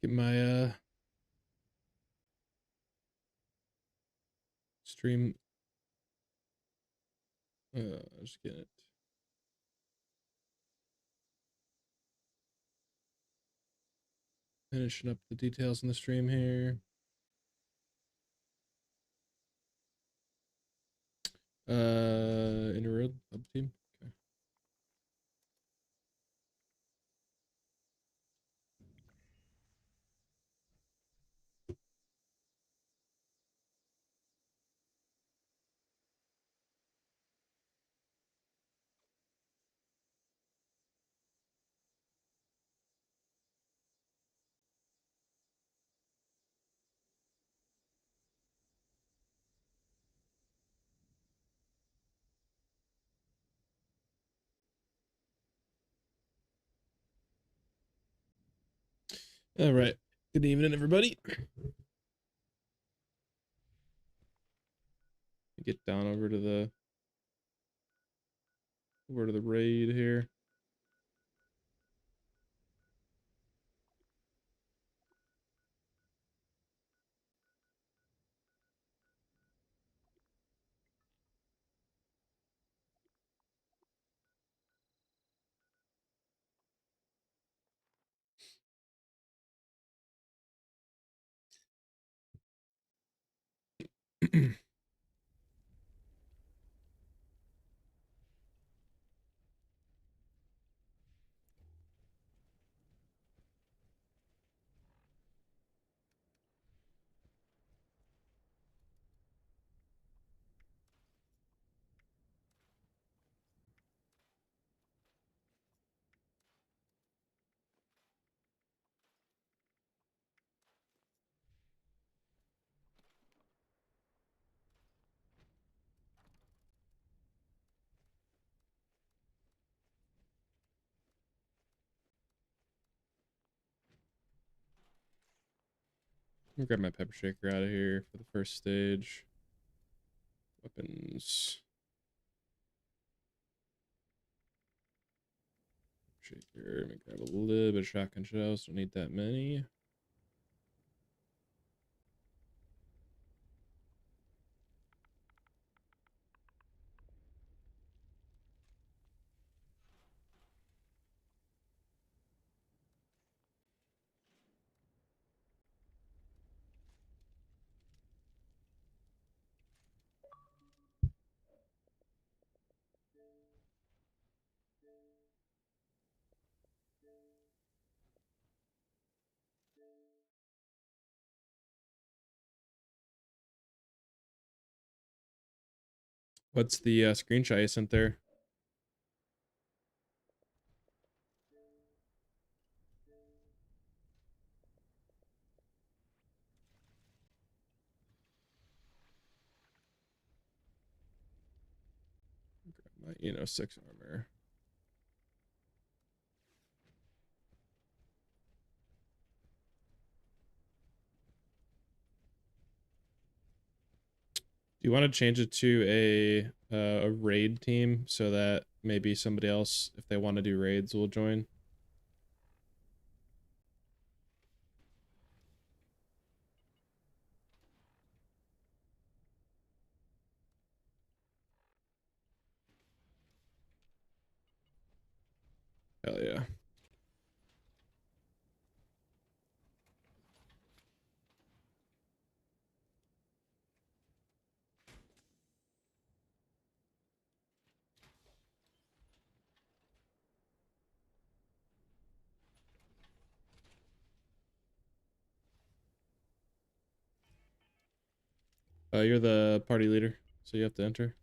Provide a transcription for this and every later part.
Get my stream. Just get it. Finishing up the details in the stream here. Inner road hub team. Okay. All right. Good evening, everybody. Get down over to the raid here. Let me grab my pepper shaker out of here for the first stage. Weapons. Shaker. Let me grab a little bit of shotgun shells. Don't need that many. What's the screenshot you sent there? Grab my 6 armor. Do you want to change it to a raid team so that maybe somebody else, if they want to do raids, will join? Hell yeah. You're the party leader, so you have to enter.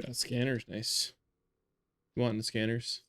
Got scanners, nice. You want the scanners?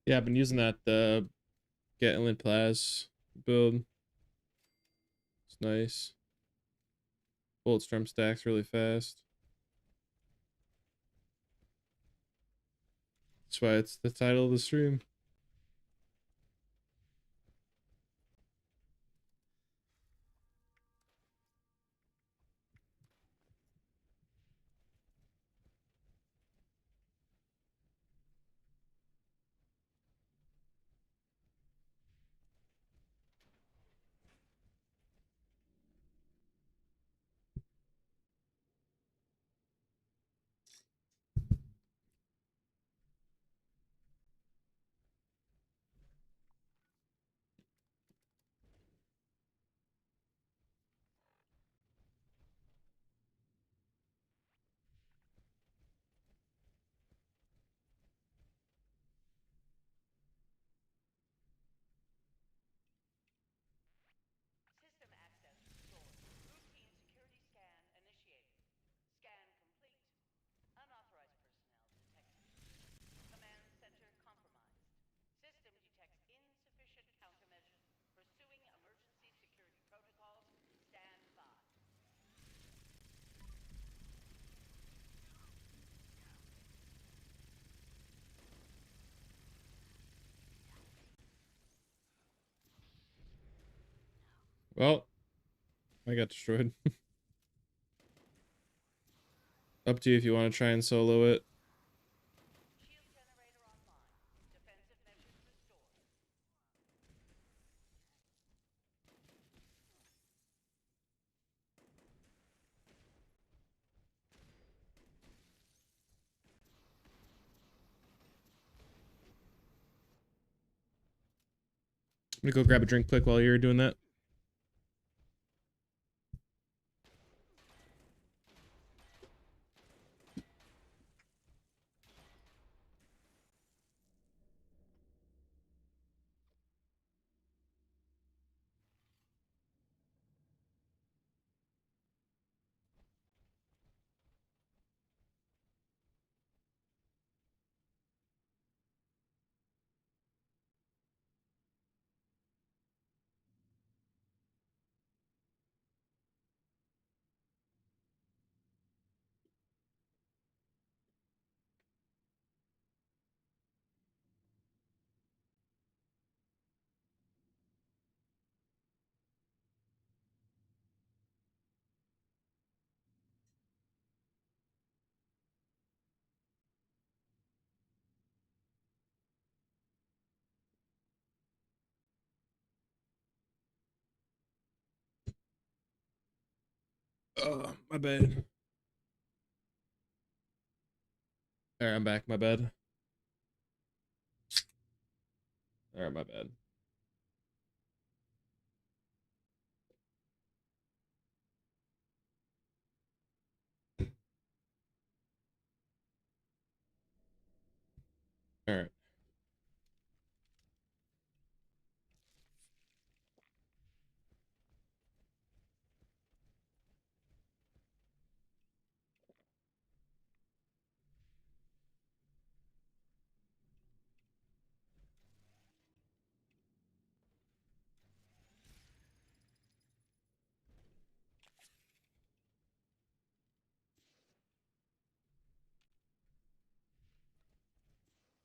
Yeah, I've been using that Gatling Plaz build. It's nice. Bullet Storm stacks really fast. That's why it's the title of the stream. Well, I got destroyed. Up to you if you want to try and solo it. I'm gonna go grab a drink quick while you're doing that. Oh, my bad. All right, I'm back. My bad. All right, my bad. All right.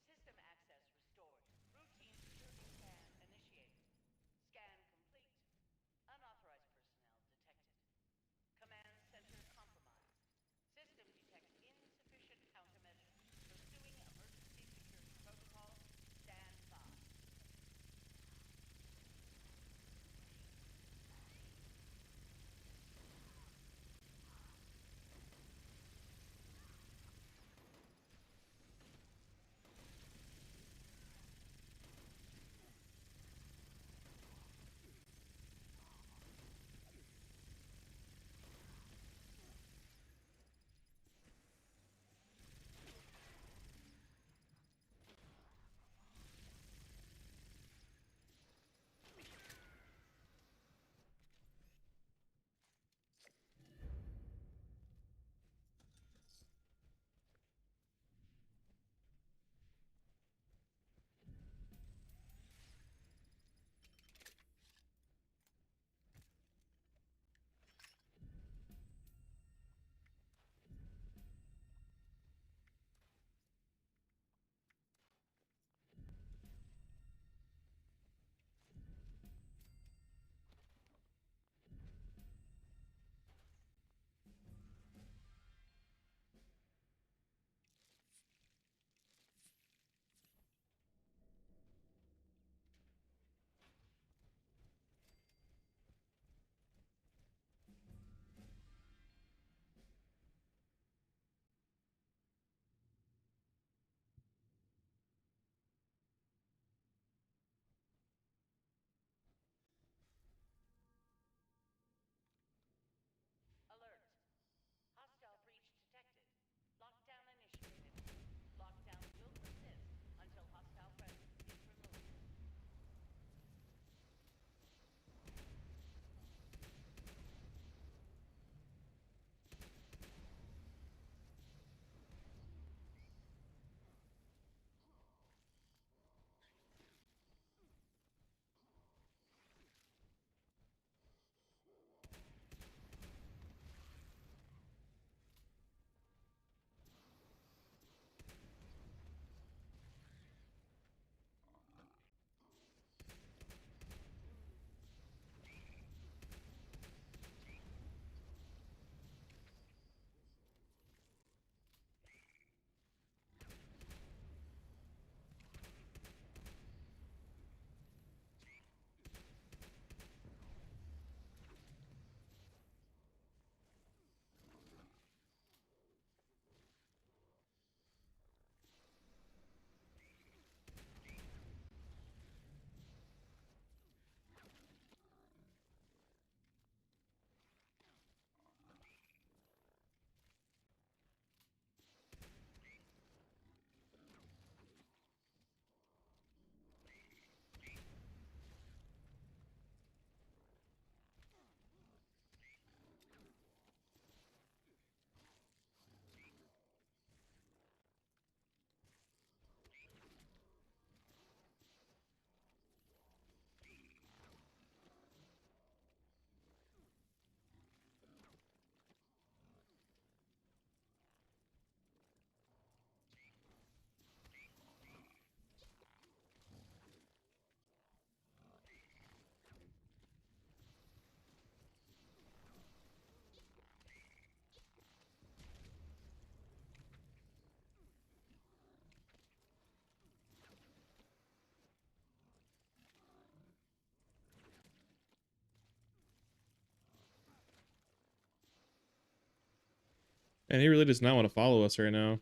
System access restored. Routine security scan initiated. Scan complete. Unauthorized personnel detected. Command center compromised. System detects insufficient countermeasures. Pursuing emergency security protocol. Stand by. Alert. Hostile breach detected. Lockdown initiated. Lockdown will persist until hostile presence is removed. And he really does not want to follow us right now.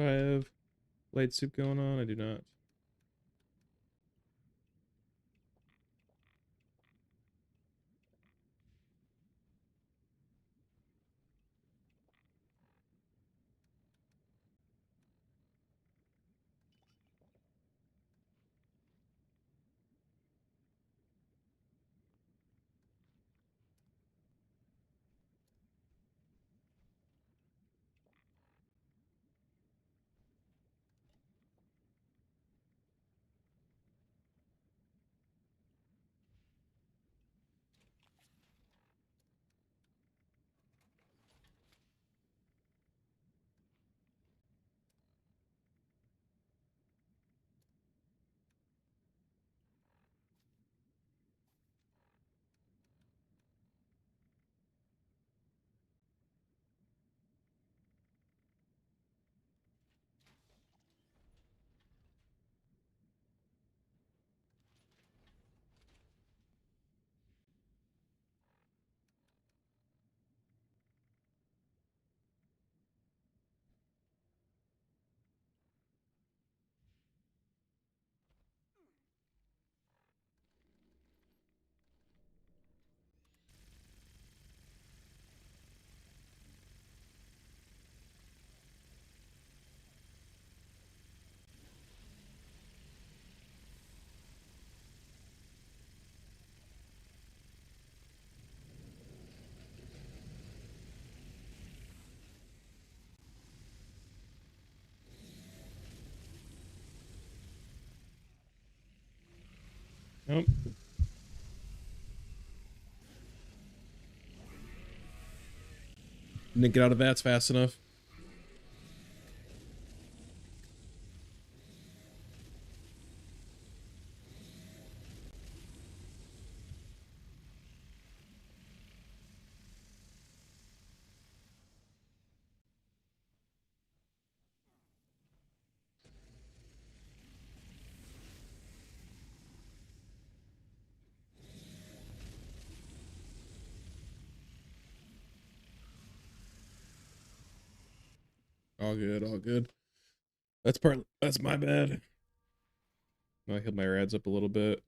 I have light soup going on? I do not. Nope. Didn't get out of vats fast enough. All good, all good. That's my bad. I healed my rads up a little bit.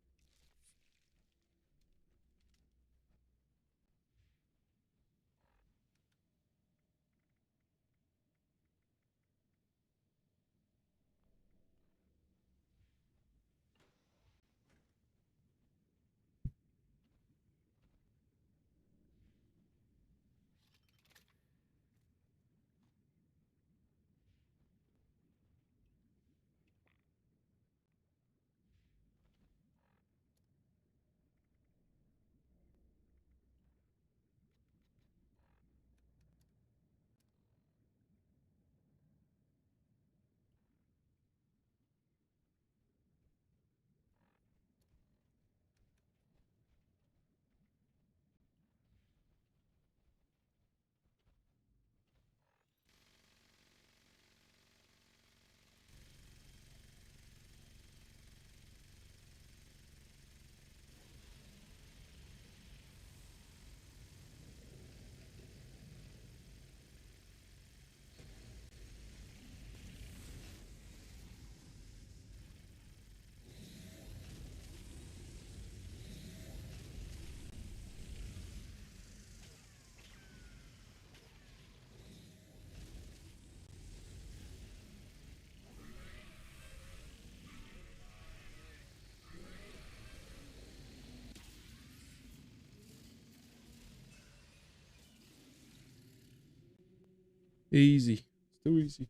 Easy. Still easy.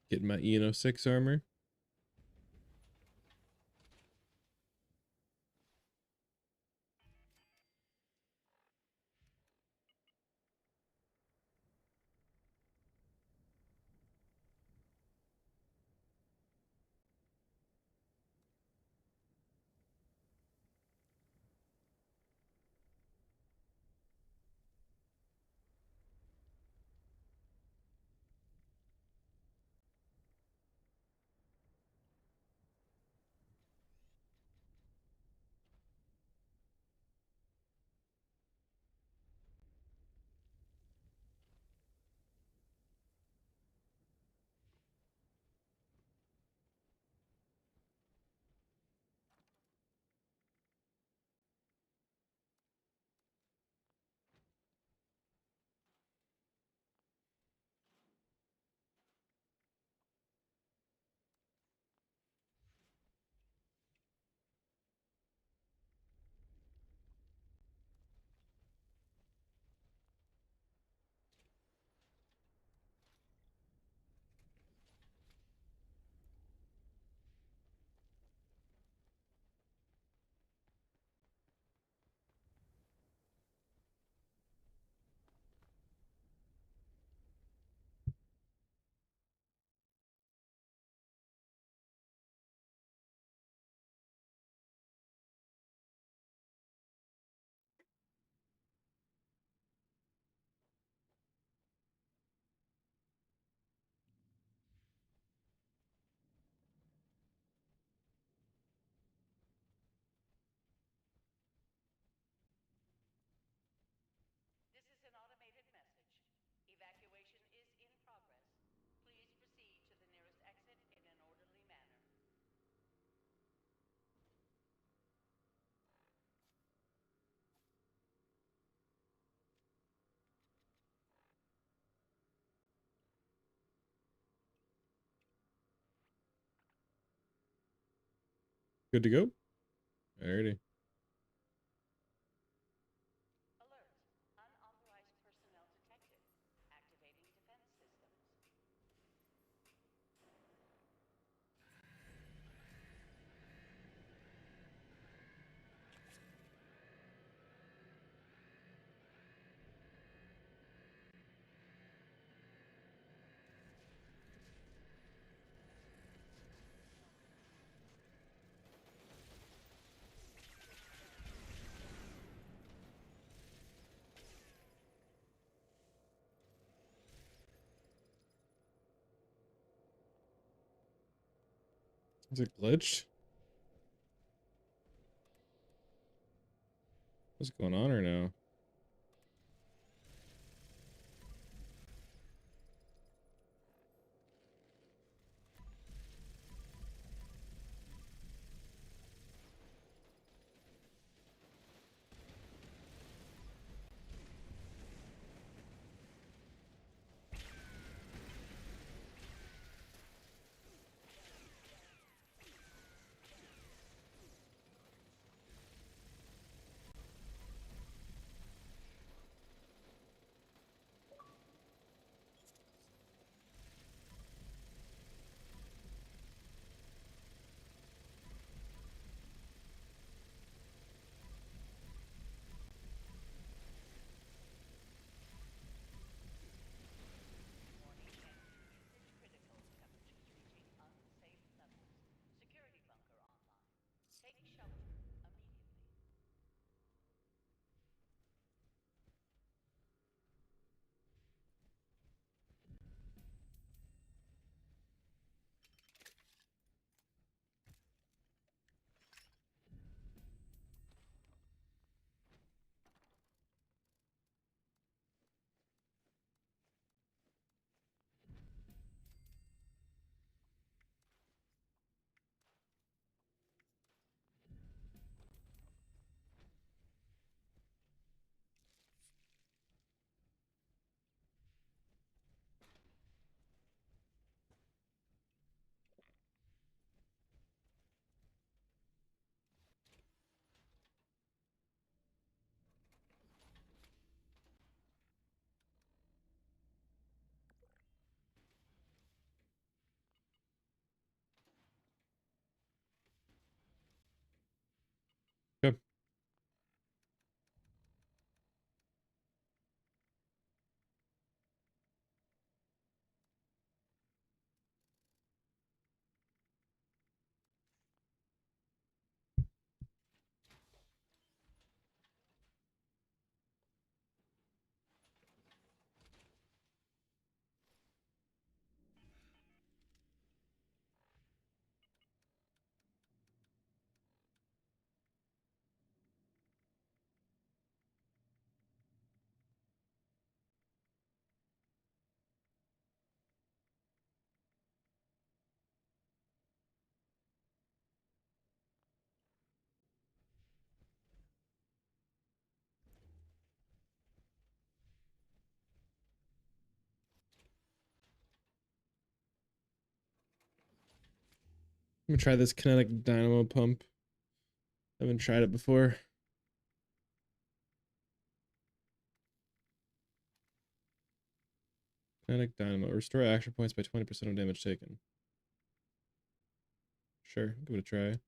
Getting my ENO6 armor. Good to go. Alrighty. Alert. Unauthorized personnel detected. Activating defense systems. Is it glitched? What's going on or no? Warning. Usage critical. Temperatures reaching unsafe levels. Security bunker online. Take shelter immediately. Yep. I'm gonna try this kinetic dynamo pump. I haven't tried it before. Kinetic dynamo. Restore action points by 20% of damage taken. Sure, give it a try.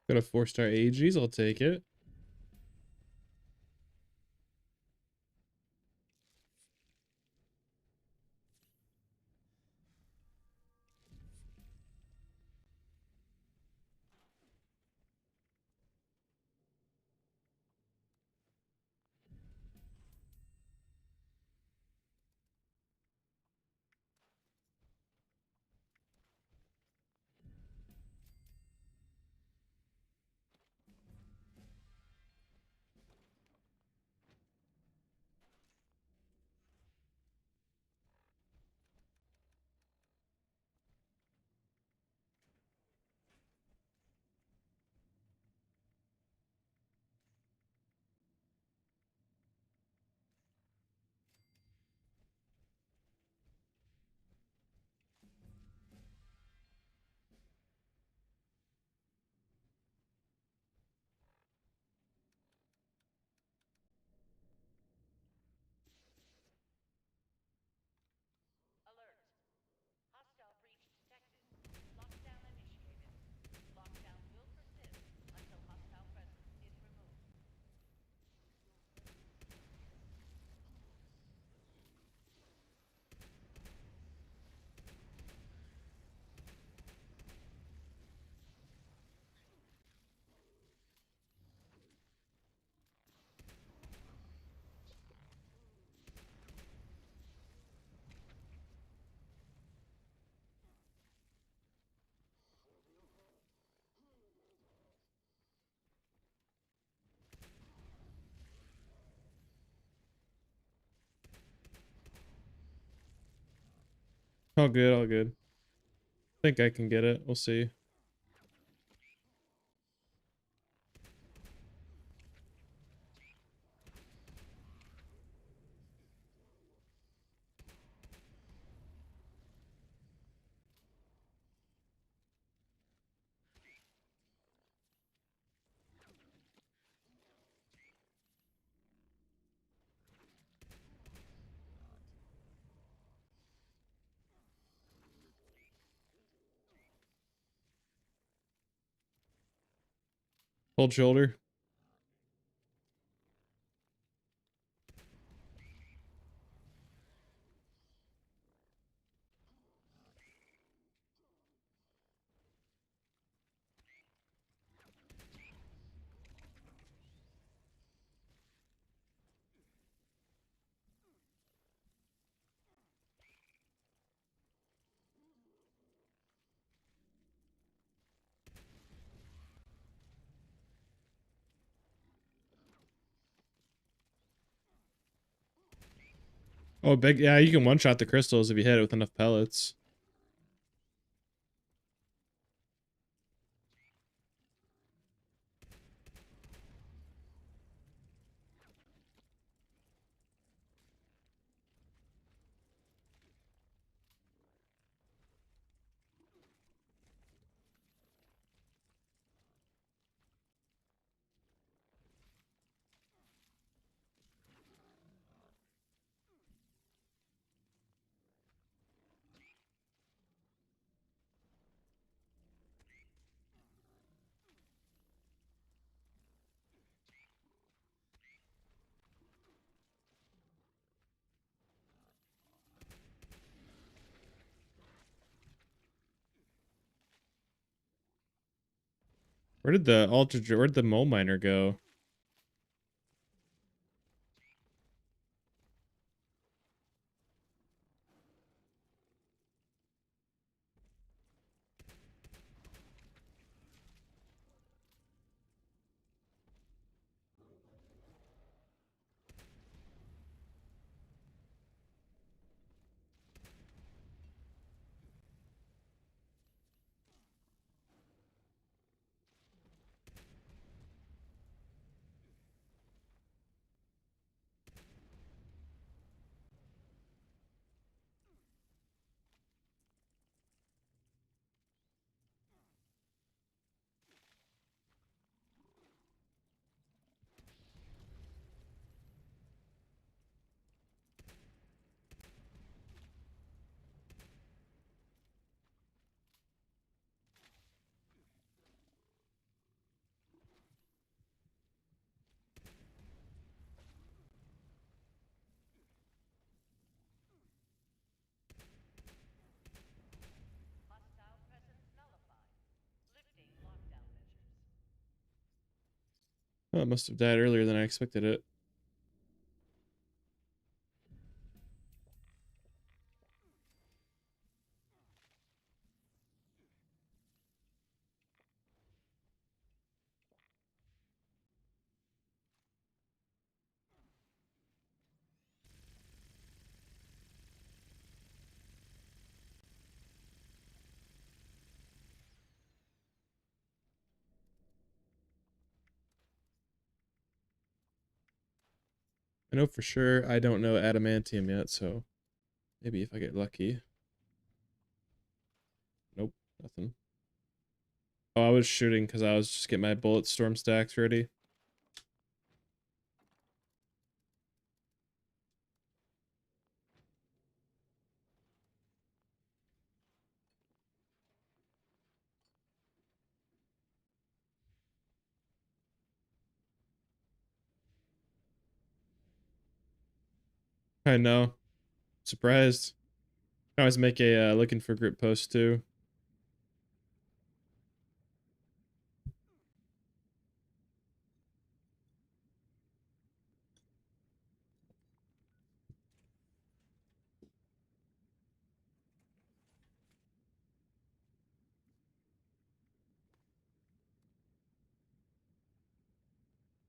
Got a 4-star AGs, I'll take it. Alert. Hostile breach detected. Lockdown initiated. Lockdown will persist until hostile presence is removed. All good, all good. Think I can get it. We'll see. Hold shoulder. Oh, big. Yeah, you can one-shot the crystals if you hit it with enough pellets. Where'd the mole miner go? Oh, it must have died earlier than I expected it. I know for sure I don't know adamantium yet, so maybe if I get lucky. Nope, nothing. Oh, I was shooting because I was just getting my bullet storm stacks ready. I know. Surprised. I always make a looking for group post too.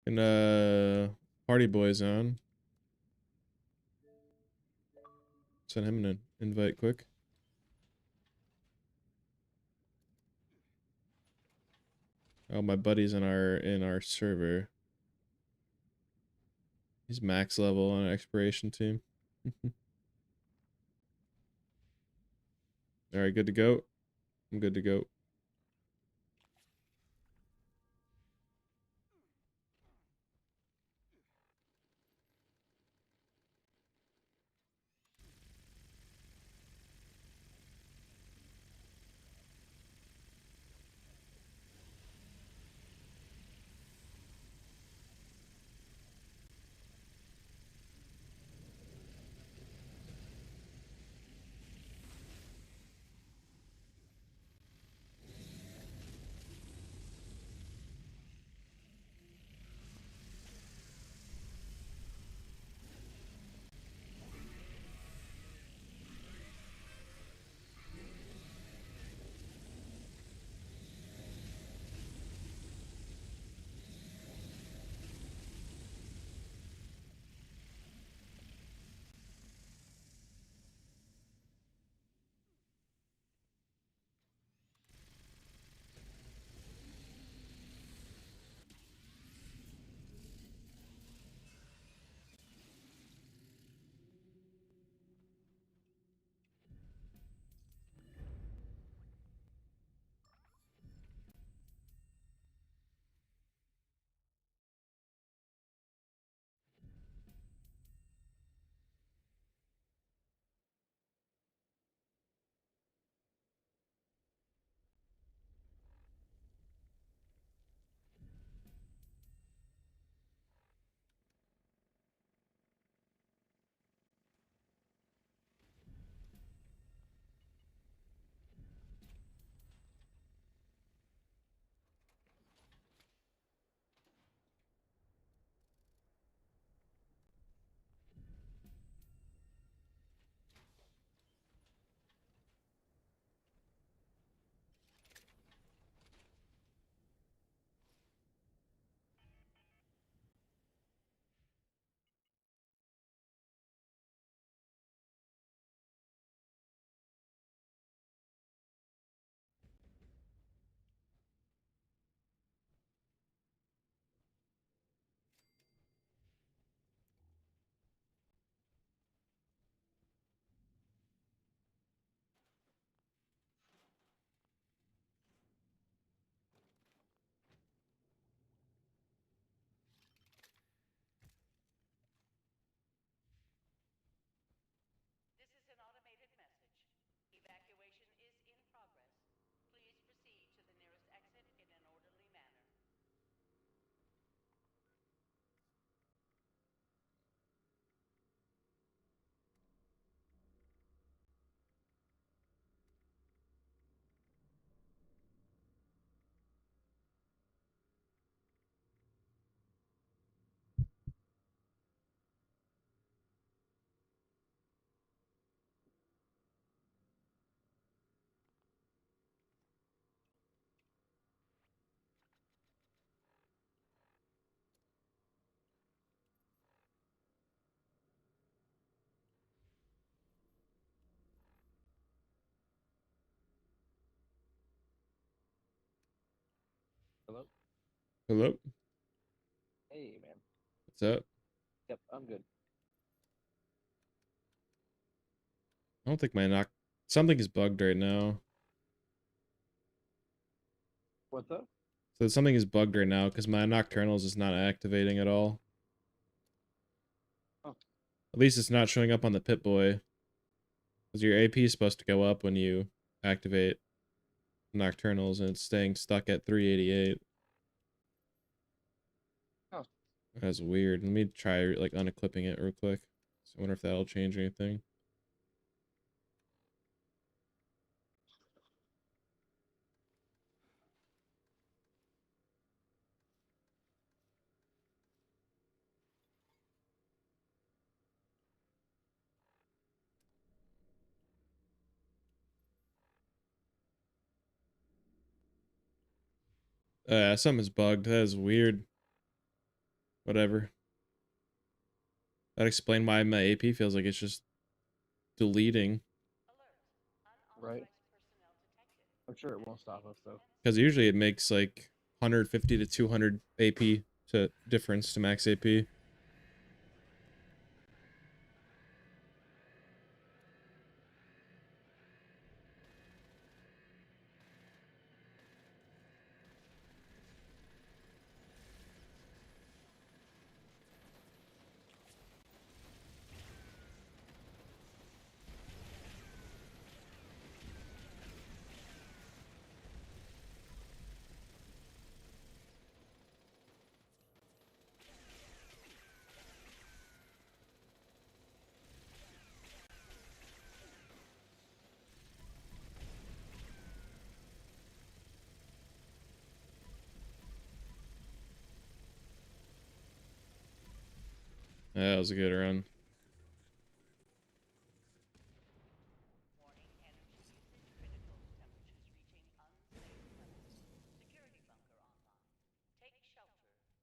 And Party Boys on. Send him an invite quick. Oh, my buddy's in our server. He's max level on an exploration team. All right, good to go. I'm good to go. Hello? Hello? Hey, man. What's up? Yep, I'm good. I don't think my knock... Something is bugged right now. What's up? So something is bugged right now because my nocturnals is not activating at all. Oh, At least it's not showing up on the Pip-Boy. Because your AP is supposed to go up when you activate nocturnals and it's staying stuck at 388. oh. That's weird. Let me try like unequipping it real quick. So I wonder if that'll change anything. Something's bugged. That is weird. Whatever. That explains why my AP feels like it's just deleting. Right. I'm sure it won't stop us, though. Because usually it makes like 150 to 200 AP to difference to max AP. Yeah, that was a good run. Warning, energy usage critical. Temperatures reaching unsafe levels. Security bunker online. Take shelter immediately.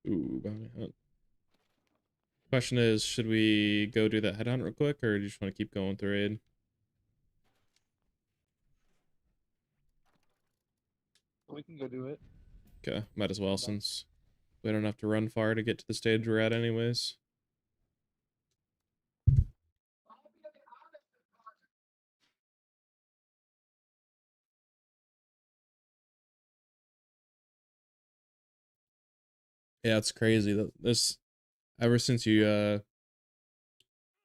Ooh, bounty hunt. Question is, should we go do that headhunt real quick, or do you just want to keep going through raid? We can go do it. Okay, might as well I'm down. since we don't have to run far to get to the stage we're at anyways. Yeah, it's crazy that this ever since you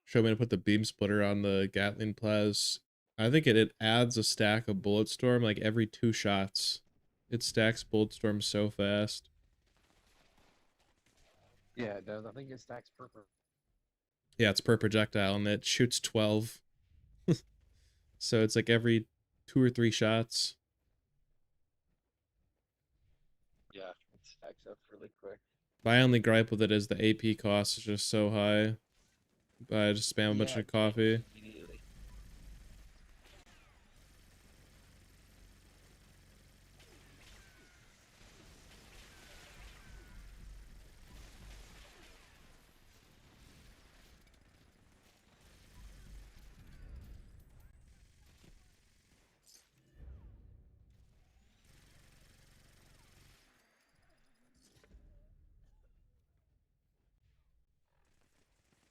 showed me to put the beam splitter on the Gatling Plaz, I think it adds a stack of Bulletstorm like every 2 shots. It stacks Bulletstorm so fast. Yeah, it does. I think it stacks purple. Yeah, it's per projectile and it shoots 12. So it's like every 2 or 3 shots. Yeah, it stacks up really quick. My only gripe with it is the AP cost is just so high. But I just spam a bunch Yeah, of it drains coffee. immediately.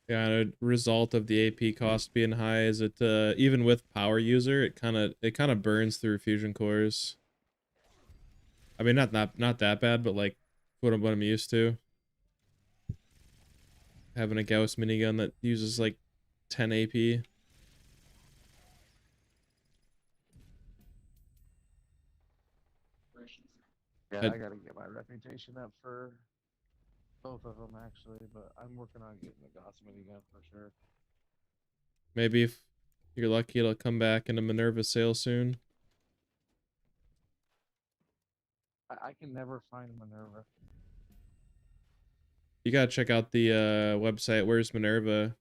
Yeah, and a result of the AP cost being high is it even with power user, it kind of burns through fusion cores. I mean, not that bad, but like what I'm used to. Having a Gauss minigun that uses like 10 AP. Yeah, I, I gotta get my reputation up for both of them, actually, but I'm working on getting the Goss minigun for sure. maybe if you're lucky, it'll come back in a Minerva sale soon. I can never find Minerva. You gotta check out the website. Where's Minerva?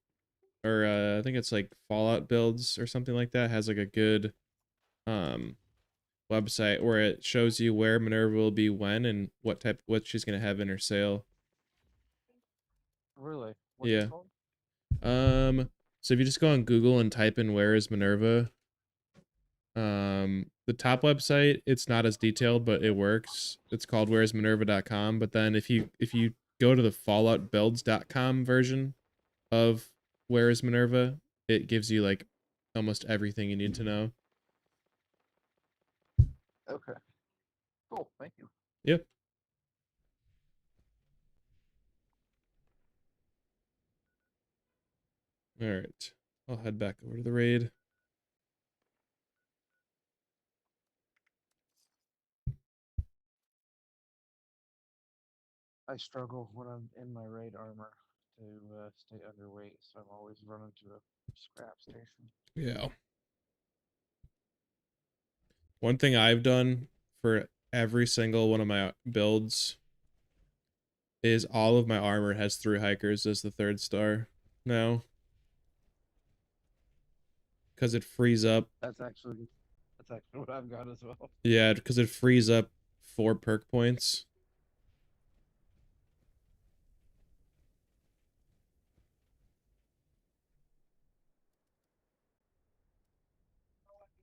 Or I think it's like Fallout builds or something like that. Has like a good website where it shows you where Minerva will be when and what she's gonna have in her sale. Really? What's it Yeah. called? So if you just go on Google and type in where is Minerva, the top website, it's not as detailed, but it works. It's called whereisminerva.com. But then if you go to the falloutbuilds.com version of Where is Minerva, it gives you like almost everything you need to know. Okay. Cool. Thank you. Yep. All right. I'll head back over to the raid. I struggle when I'm in my raid armor to stay underweight, so I'm always running to a scrap station. Yeah. One thing I've done for every single one of my builds is all of my armor has through hikers as the 3rd star now. Because it frees up. That's actually what I've got as well. Yeah, because it frees up 4 perk points.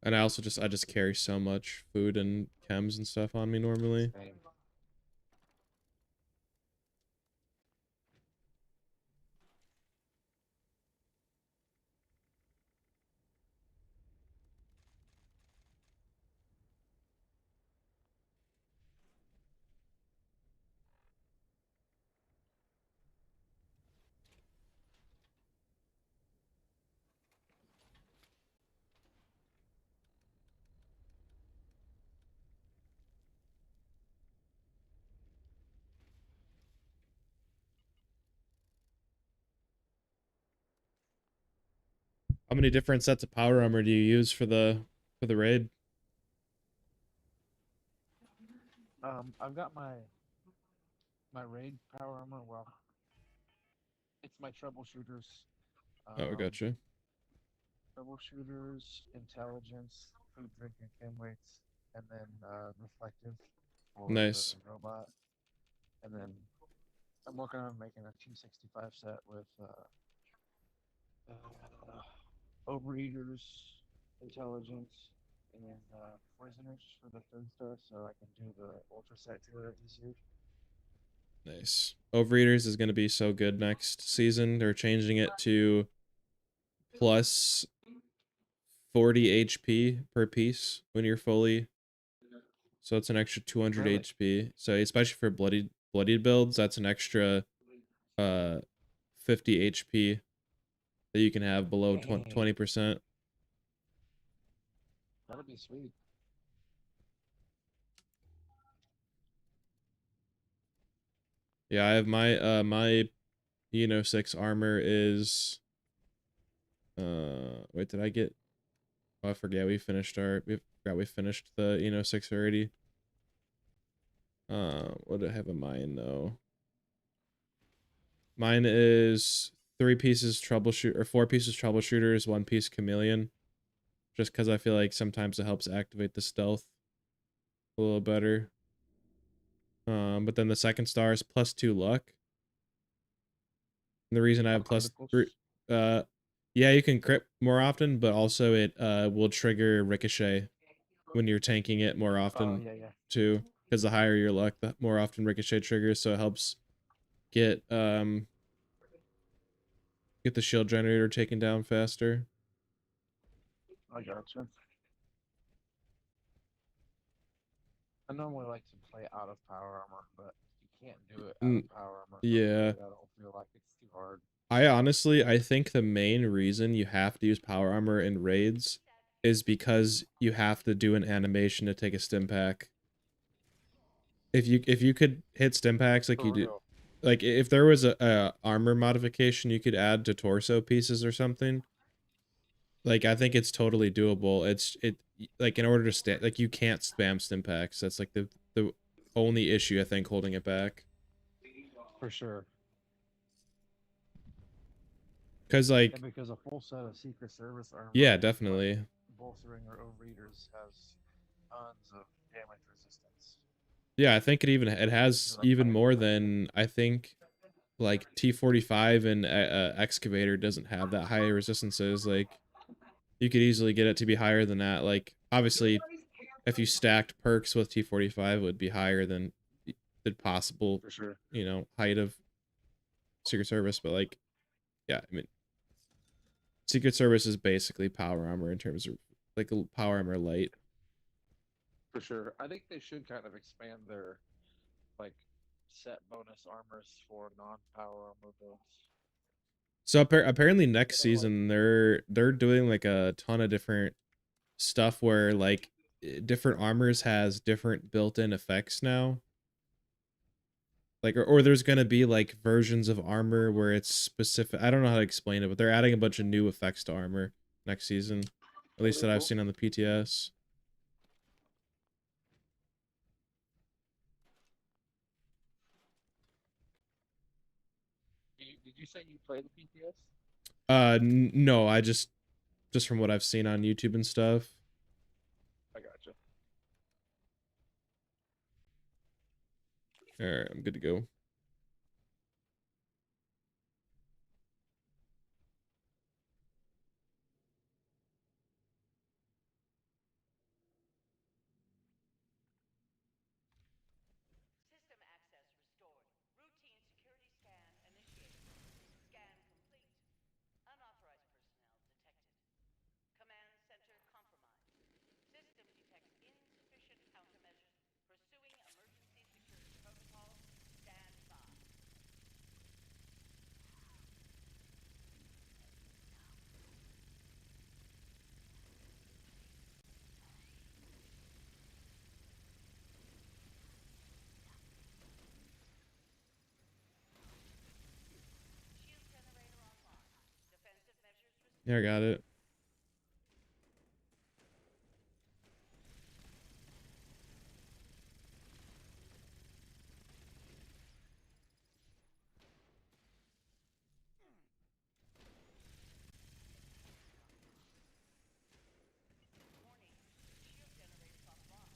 And I just carry so much food and chems and stuff on me normally. Same. How many different sets of power armor do you use for the raid? I've got my raid power armor. Well, it's my troubleshooters. Oh, Um, gotcha. troubleshooters, intelligence, food, drink, and chem weights, and then reflective for the Nice. robot. And then I'm working on making a 265 set with overeaters, intelligence, and poisoners for the 3rd star, so I can do the ultra set tier easier. Nice. Overeaters is going to be so good next season. They're changing it to plus 40 HP per piece when you're fully. So it's an extra 200 Really? HP. So especially for bloodied builds, that's an extra uh 50 HP that you can have below Dang, 20%. that'll be sweet. Yeah, I have my 6 armor is wait, did I get oh, I forget we finished the 6 already. What do I have in mine though? Mine is 3 pieces troubleshoot or 4 pieces troubleshooters, 1 piece chameleon. Just because I feel like sometimes it helps activate the stealth a little better. But then the 2nd star is plus 2 luck. And the reason I On have plus criticals? 3, uh, yeah, you can crit more often, but also it will trigger ricochet when you're tanking it more Oh, often yeah, yeah. too. Because the higher your luck, the more often ricochet triggers. So it helps get the shield generator taken down faster. I gotcha. I normally like to play out of power armor, but you can't do it out Mm, of power armor for the yeah. raid. I don't feel like it's too hard. I think the main reason you have to use power armor in raids is because you have to do an animation to take a stim pack. If you could hit stim packs like For you do, real. like if there was a armor modification you could add to torso pieces or something, like I think it's totally doable. It like in order to stand, like you can't spam stim packs. That's like the only issue I think holding it back. For sure. Cause like And because a full set of Secret Service armor yeah, is like definitely. bolstering or overeaters has tons of damage resistance. Yeah, I think it They're has like even higher more defense. than I think like T45 and excavator doesn't have that high resistances. Like you could easily get it to be higher than that. Like obviously if you stacked perks with T45 it would be higher than the possible, For sure. height of Secret Service, but like yeah, I mean Secret Service is basically power armor in terms of like a power armor light. For sure. I think they should kind of expand their like set bonus armors for non-power armor builds. So apparently next They don't like season they're doing like a ton of different stuff where like different armors has different built-in effects now. Like or there's gonna be like versions of armor where it's specific. I don't know how to explain it, but they're adding a bunch of new effects to armor next season. At least really that I've cool. seen on the PTS. Did you say you play the PTS? No, I just from what I've seen on YouTube and stuff. I gotcha. All right, I'm good to go. System access restored. Routine security scan initiated. Scan complete. Unauthorized personnel detected. Command center compromised. System detects insufficient countermeasures. Pursuing emergency security protocols. Stand by. Shield generator online. Defensive measures Yeah, I restored. got it. Warning. Shield generators offline.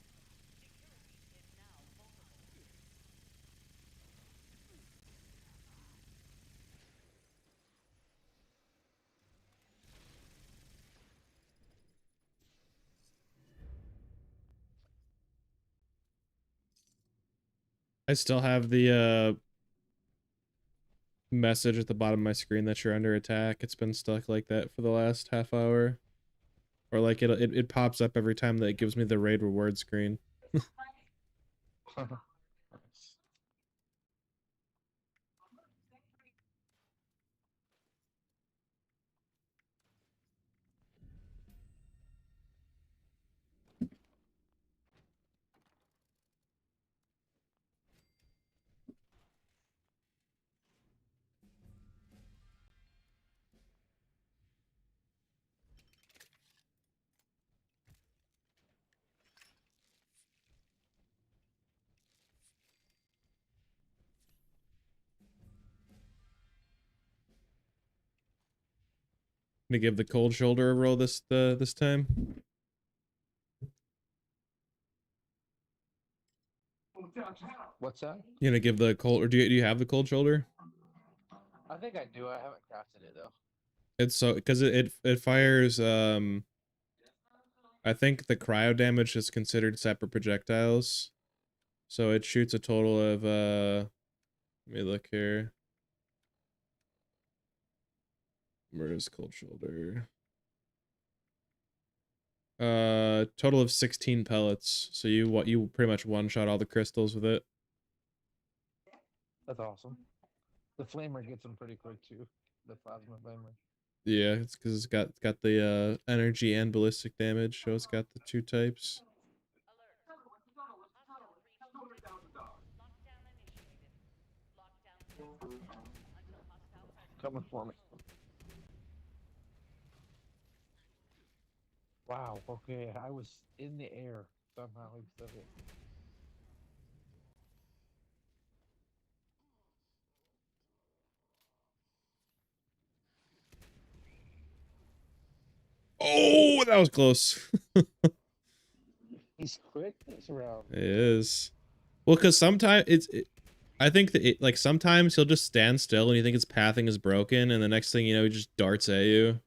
Security is now vulnerable. I still have the message at the bottom of my screen that you're under attack. It's been stuck like that for the last half hour. Or like it pops up every time that it gives me the raid reward screen. Nice. Gonna give the cold shoulder a roll this time. What's that? You gonna give the cold, or do you have the cold shoulder? I think I do. I haven't crafted it though. It's so because it fires I think the cryo damage is considered separate projectiles. So it shoots a total of let me look here. Where's cold shoulder? Total of 16 pellets. So you pretty much one shot all the crystals with it. That's awesome. The flamer gets them pretty quick too. The plasma flamer. Yeah, it's because it's got the energy and ballistic damage, so it's got the two types. Alert. Hostile breach detected. Lockdown initiated. Lockdown will persist until hostile presence Coming is for me. restored. Wow. Okay, I was in the air somehow instead of it. Oh, That was close. He's quick this round. It is. Well, because sometimes I think that like sometimes he'll just stand still and you think his pathing is broken, and the next thing you know, he just darts at you.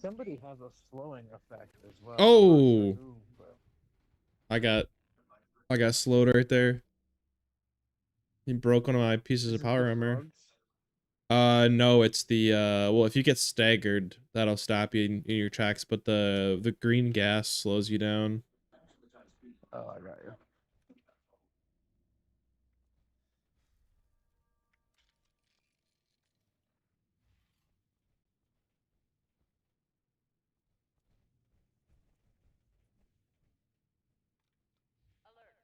Somebody has a slowing effect as well. I'm not sure Oh, who, but I got I got slowed right there. He broke one of my pieces is of it the power armor. frogs? No, it's the well, if you get staggered, that'll stop you in your tracks, but the green gas slows you down. Oh, I got you. Alert.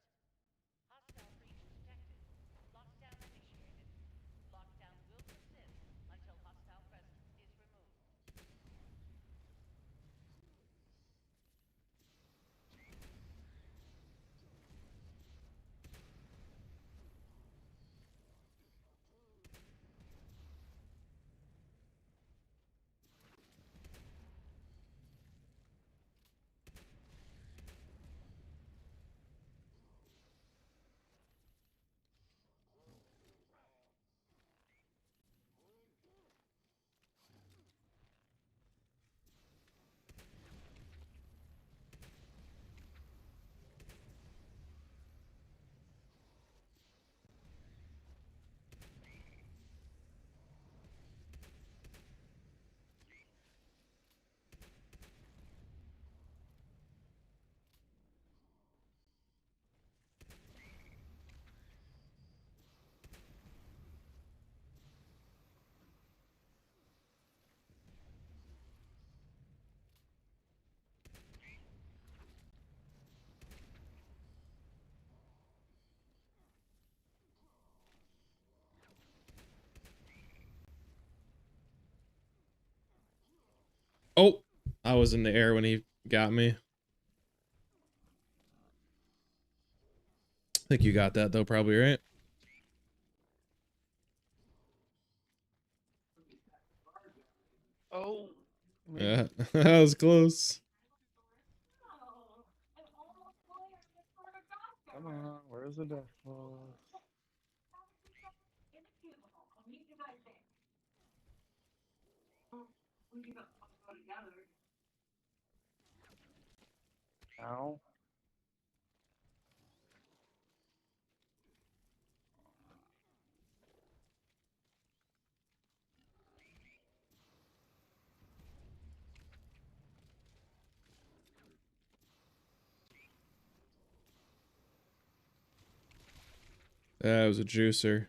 Hostile breach detected. Lockdown initiated. Lockdown will persist until hostile presence is removed. Oh, I was in the air when he got me. I think you got that though, probably, right? Oh, Yeah, maybe. that was close. Come on, where's the death ball? Ow. That was a juicer.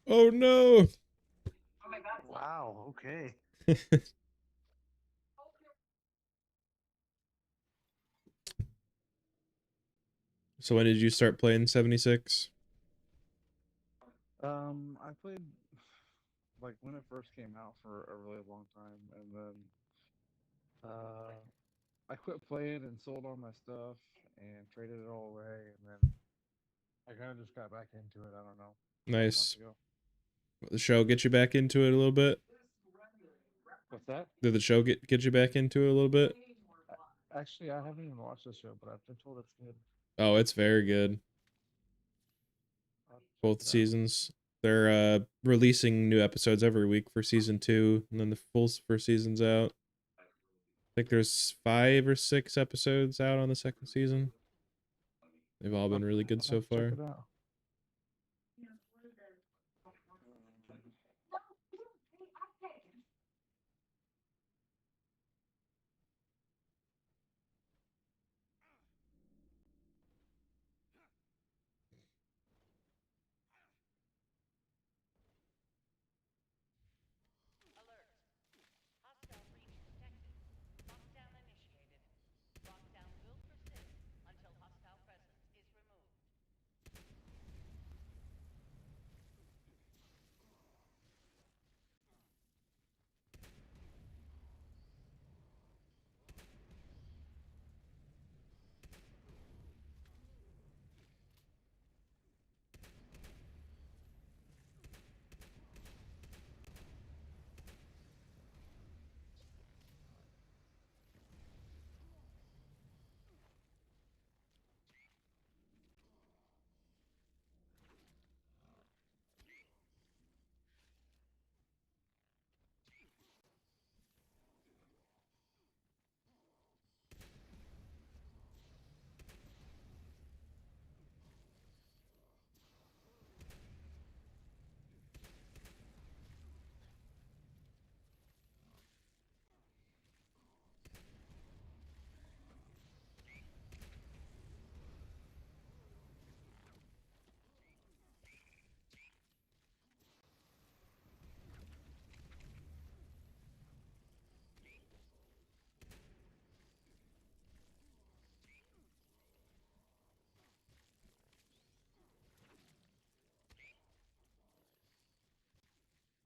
Oh no. Wow, okay. So when did you start playing 76? I played like when it first came out for a really long time, and then uh, I quit playing and sold all my stuff and traded it all away, and then I kind of just got back into it. I don't know, a couple months Nice. ago. The show get you back into it a little bit? What's that? Did the show get you back into it a little bit? Actually, I haven't even watched the show, but I've been told it's good. Oh, it's very good. I'll have to check Both it out. seasons. They're releasing new episodes every week for season 2, and then the full first season's out. I think there's 5 or 6 episodes out on the second season. They've all been really good I'll have so to check far. it out. Alert.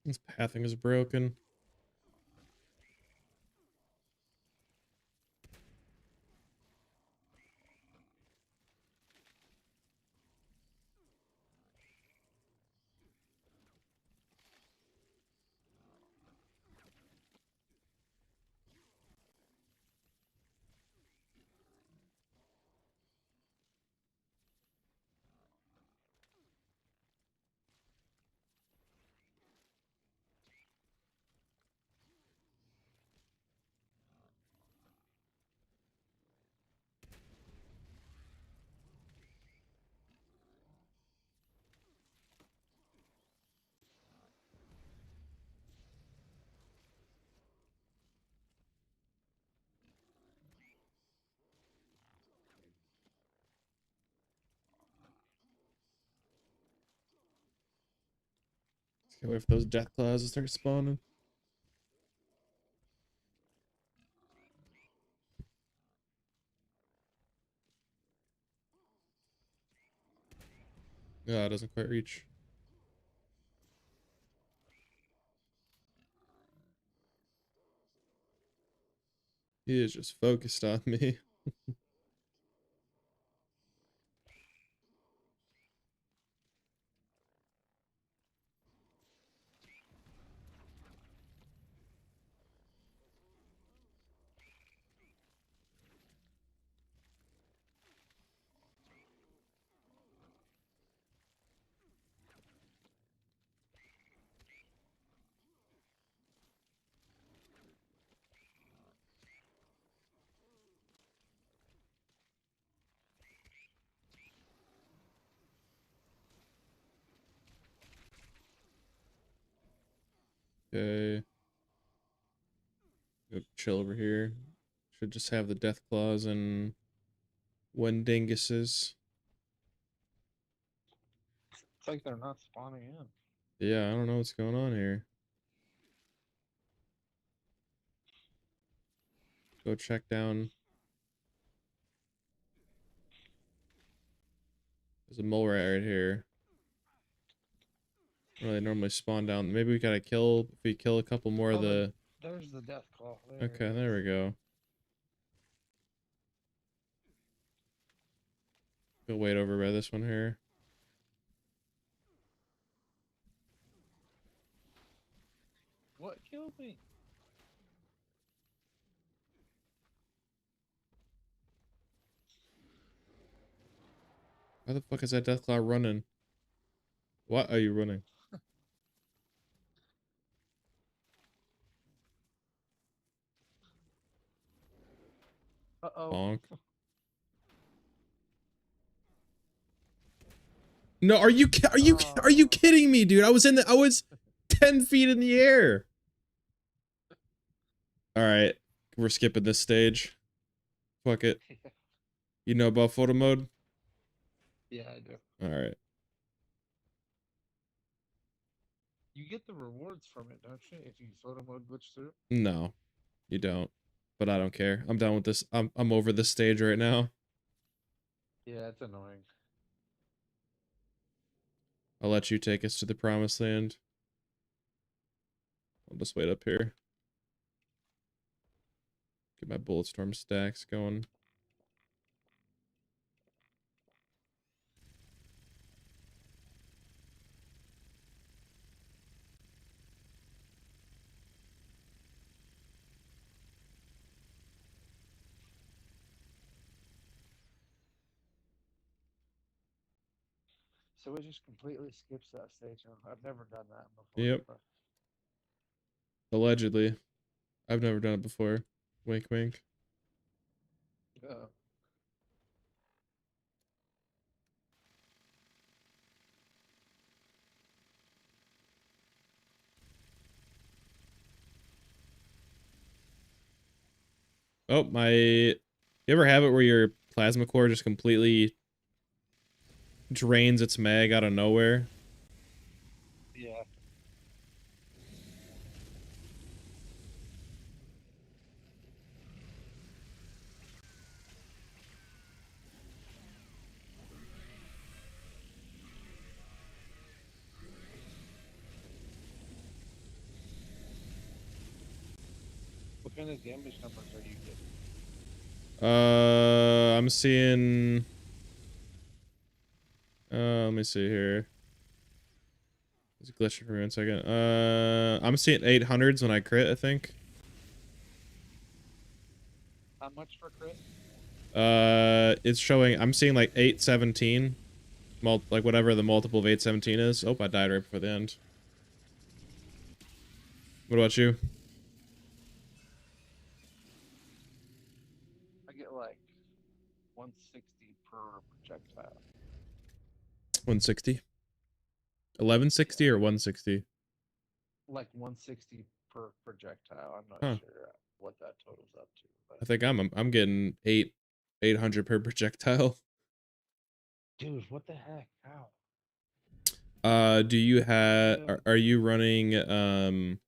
This pathing is broken. Can't wait for those death claws to start spawning. Yeah, it doesn't quite reach. He is just focused on me. Okay. Go chill over here. Should just have the death claws and Wendinguses. It's like they're not spawning in. Yeah, I don't know what's going on here. Go check down. There's a mole rat right here. Where they normally spawn down. Maybe we gotta kill. If we kill a couple more of the. There's the death claw. There it Okay, is. there we go. Go wait over by this one here. What killed me? Why the fuck is that death claw running? What are you running? Uh-oh. Bonk. No, are you kidding me, dude? I was 10 feet in the air. All right, we're skipping this stage. Fuck it. You know about photo mode? Yeah, I do. All right. You get the rewards from it, don't you? If you photo mode glitch through. No, you don't. But I don't care. I'm done with this. I'm over this stage right now. Yeah, it's annoying. I'll let you take us to the promised land. I'll just wait up here. Get my bulletstorm stacks going. So it just completely skips that stage. I've never done that before. Yep. Allegedly. I've never done it before. Wink, wink. Yeah. Oh, my... You ever have it where your plasma core just completely drains its mag out of nowhere? Yeah. kind of damage numbers are you getting? I'm seeing. Let me see here. It's glitching for me 1 second. I'm seeing 800s when I crit, I think. How much for crit? It's showing. I'm seeing like 817. Like whatever the multiple of 817 is. Oh, I died right before the end. What about you? I get like 160 per projectile. 160? 1160 Yeah, or 160? like 160 per projectile. I'm not Huh. sure what that totals up to, but I think I'm getting 800 per projectile. dude, what the heck? How? Do you have Yeah. are you running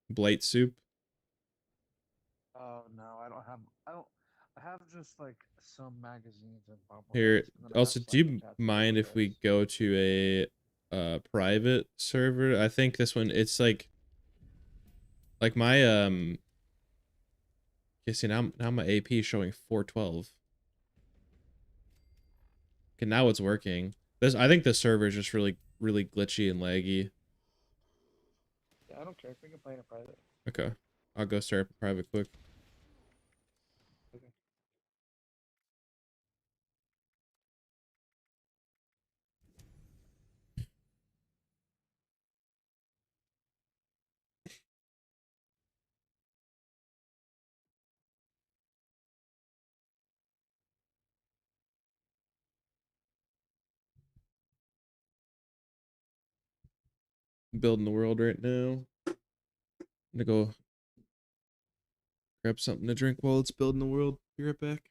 Blight Soup? Oh no, I don't have. I don't. I have just like some magazines and bumble Here, guns, and then I have also, do like a you tattoo mind if we overdose. go to a private server? I think this one it's like my you see now my AP is showing 412. Okay, now it's working. This I think the server is just really glitchy and laggy. Yeah, I don't care. We can play in a private. Okay. I'll go start a private quick. Okay. Building the world right now. I'm gonna go grab something to drink while it's building the world. Be right back.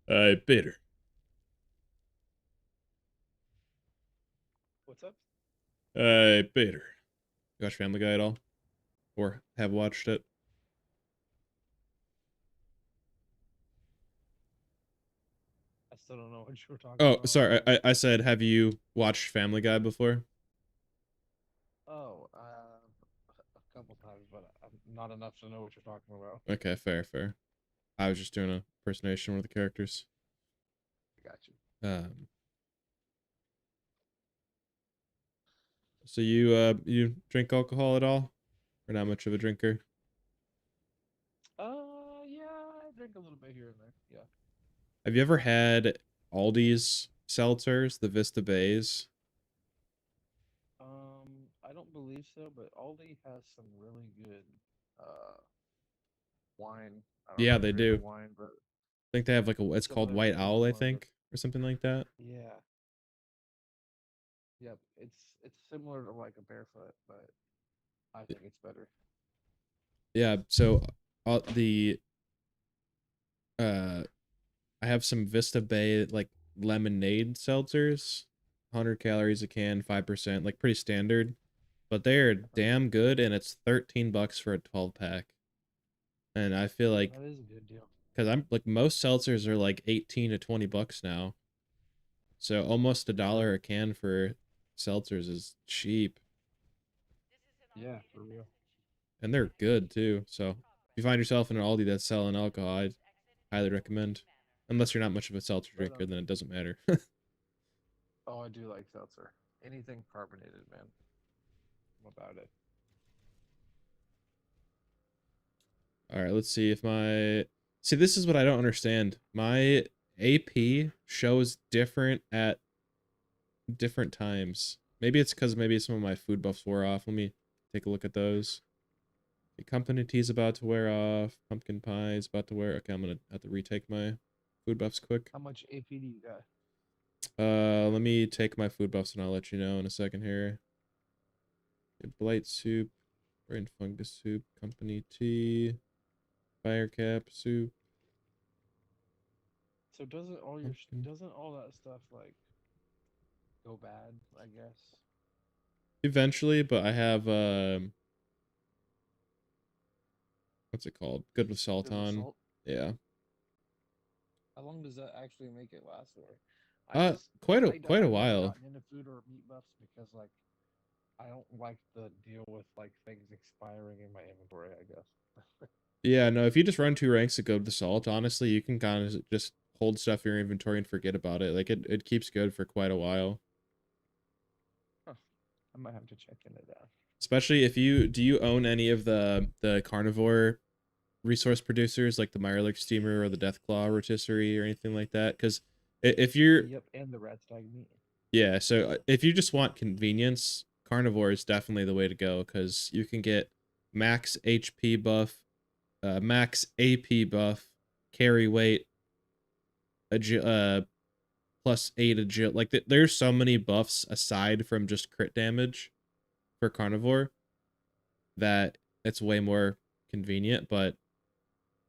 Peter. What's up? Peter. You watch Family Guy at all? Or have watched it? I still don't know what you were talking Oh, about. I'm sorry. sorry. I said, have you watched Family Guy before? Oh, a couple times, but not enough to know what you're talking about. Okay, fair, fair. I was just doing a impersonation of the characters. I got you. Um, so you drink alcohol at all? Or not much of a drinker? Yeah, I drink a little bit here and there. Yeah. Have you ever had Aldi's seltzers, the Vista Bays? I don't believe so, but Aldi has some really good uh wine. I don't Yeah, really they drink do. wine, but I think they have like it's some of called their White Owl, smoother I ones are. think, or something like that. Yeah. Yep. It's similar to like a barefoot, but I think it's better. Yeah, so the uh I have some Vista Bay like lemonade seltzers, 100 calories a can, 5%, like pretty standard, but they're damn good and it's 13 bucks for a 12 pack. And I feel like That is a good deal. cuz I'm like most seltzers are like 18 to 20 bucks now. So almost a dollar True. a can for seltzers is cheap Yeah, for real. and they're good too. So if you find yourself in an Aldi that's selling alcohol, I'd highly recommend. Unless you're not much of a seltzer Right drinker, on. then it doesn't matter. Oh, I do like seltzer. Anything carbonated, man. I'm about it. All right, let's see if my see this is what I don't understand. My AP shows different at different times. Maybe it's because maybe some of my food buffs wore off. Let me take a look at those. The company tea's about to wear off. Pumpkin pie is about to wear. Okay, I'm gonna have to retake my food buffs quick. How much AP do you got? Let me take my food buffs and I'll let you know in a second here. Blight soup, brain fungus soup, company tea, fire cap soup, So pumpkin. doesn't all that stuff like go bad, I guess? Eventually, but I have what's it called? Good with salt Good with on. salt? Yeah. How long does that actually make it last for? Quite a I've never while. gotten into food or meat buffs because like I don't like the deal with like things expiring in my inventory, I guess. Yeah, no, if you just run two ranks of good with salt, honestly, you can kind of just hold stuff in your inventory and forget about it. Like it keeps good for quite a while. Huh. I might have to check into that. Especially if you own any of the carnivore resource producers like the Mirelurk steamer or the Deathclaw rotisserie or anything like that? Because if you're Yep, and the rat stag meat. yeah, so if you just want convenience, carnivore is definitely the way to go because you can get max HP buff, max AP buff, carry weight, plus 8 agility. Like there's so many buffs aside from just crit damage for carnivore that it's way more convenient. But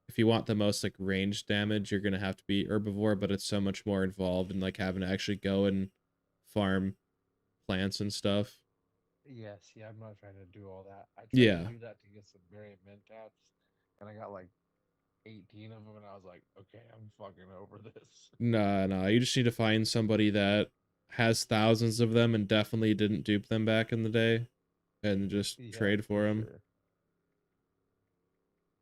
if you want the most like range damage, you're gonna have to be herbivore. But it's so much more involved in like having to actually go and farm plants and stuff. Yes, yeah, I'm not trying to do all that. I tried to Yeah. do that to get some berry mentats, and I got like 18 of them, and I was like, okay, I'm fucking over this. Nah, nah. You just need to find somebody that has thousands of them and definitely didn't dupe them back in the day and just Yeah, trade for for them. sure.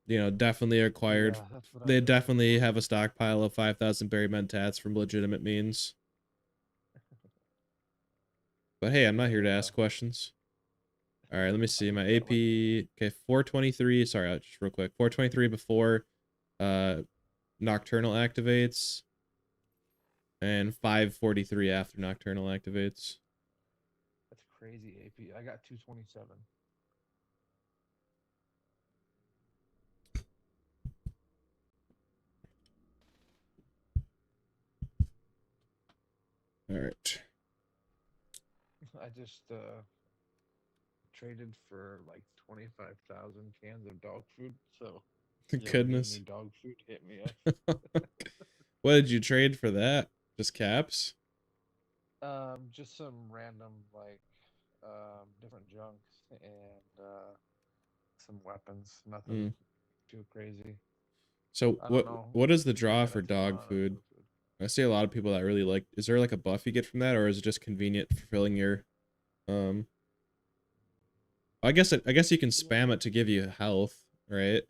You know, definitely acquired. Yeah, that's what I've They been looking definitely for. have a stockpile of 5,000 berry mentats from legitimate means. But hey, I'm not here to Yeah. ask questions. All right, let me I see my like that. I like that. AP. Okay, 423. Sorry, just real quick. 423 before uh nocturnal activates and 543 after nocturnal activates. That's crazy, AP. I got 227. All right. I just traded for like 25,000 cans of dog food. So, yo, need any Goodness. dog food? Hit me up. What did you trade for that? Just caps? Just some random like different junks and some weapons. Nothing Hmm. too crazy. So I don't what know. what is the I draw got a for dog ton of food? dog food. I see a lot of people that really like. Is there like a buff you get from that, or is it just convenient for filling your um? I guess you can Yeah, spam it to give you health, right?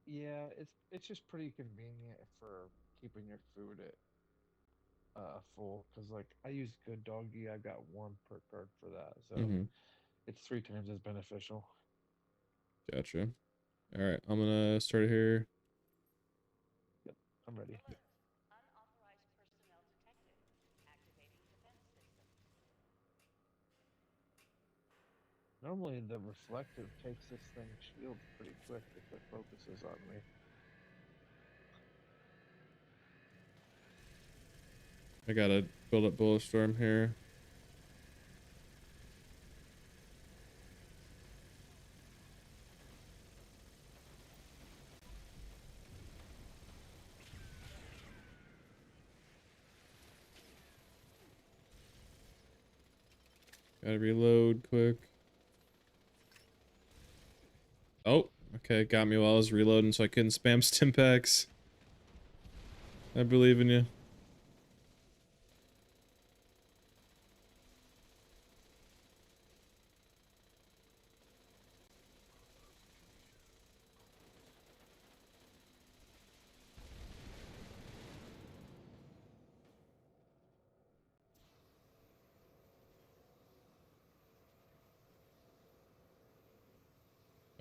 yeah. It's just pretty convenient for keeping your food at full. Cause like I use Good Doggy. I've got one per card for that, so Mm-hmm. it's 3 times as beneficial. Gotcha. All right, I'm gonna start it here. Yep, I'm ready. Alert. Unauthorized personnel detected. Activating defense system. Normally the reflective takes this thing's shield pretty quick if it focuses on me. I gotta build up Bulletstorm here. Gotta reload quick. Oh, okay, got me while I was reloading, so I couldn't spam Stimpaks. I believe in you.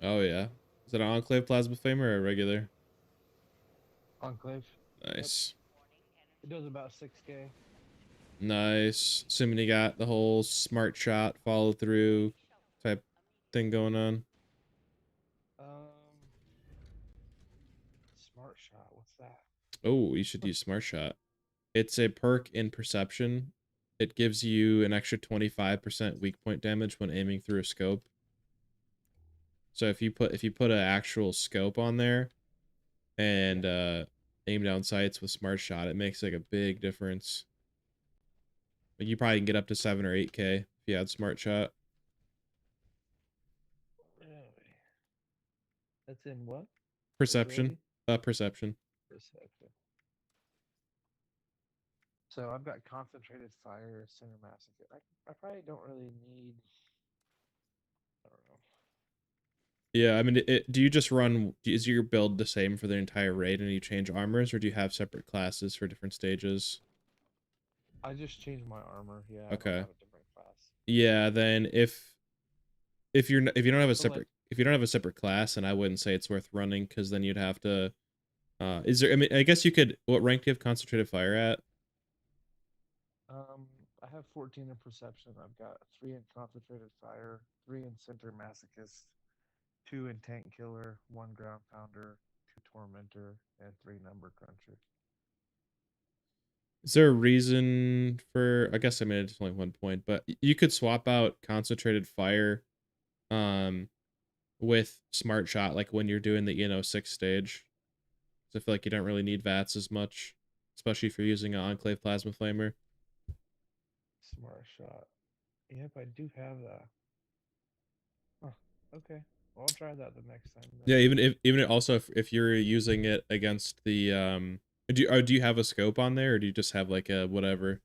Oh yeah. Is it an Enclave Plasma Flame or a regular? Enclave. Yep. Nice. Warning. It does about 6K. Nice. Assuming you got the whole smart shot follow through type thing going on. Um, Smart shot. What's that? Oh, you should use smart shot. It's a perk in perception. It gives you an extra 25% weak point damage when aiming through a scope. So if you put an actual scope on there and Yeah. aim down sights with smart shot, it makes like a big difference. Like you probably can get up to 7 or 8k if you had smart shot. Really? That's in what? Perception. Ability? Perception. Perception. So I've got concentrated fire, center massacre. I probably don't really need. I don't know. Yeah, I mean, do you just run, is your build the same for the entire raid and you change armors, or do you have separate classes for different stages? I just changed my armor. Yeah, I don't Okay. have a different class. Yeah, then if you don't have a But like, separate if you don't have a separate class, then I wouldn't say it's worth running because then you'd have to is there, I mean, I guess you could, what rank do you have concentrated fire at? I have 14 in perception. I've got 3 in concentrated fire, 3 in center masochist, 2 in tank killer, 1 ground pounder, 2 tormentor, and 3 number cruncher. Is there a reason for, I guess I made it to only 1 point, but you could swap out concentrated fire um with smart shot like when you're doing the ENO6 stage. So I feel like you don't really need VATS as much, especially if you're using an Enclave Plasma Flamer. Smart shot. Yep, I do have that. Huh. Okay. Well, I'll try that the next time then. Yeah, even also if you're using it against the do you have a scope on there, or do you just have like a whatever?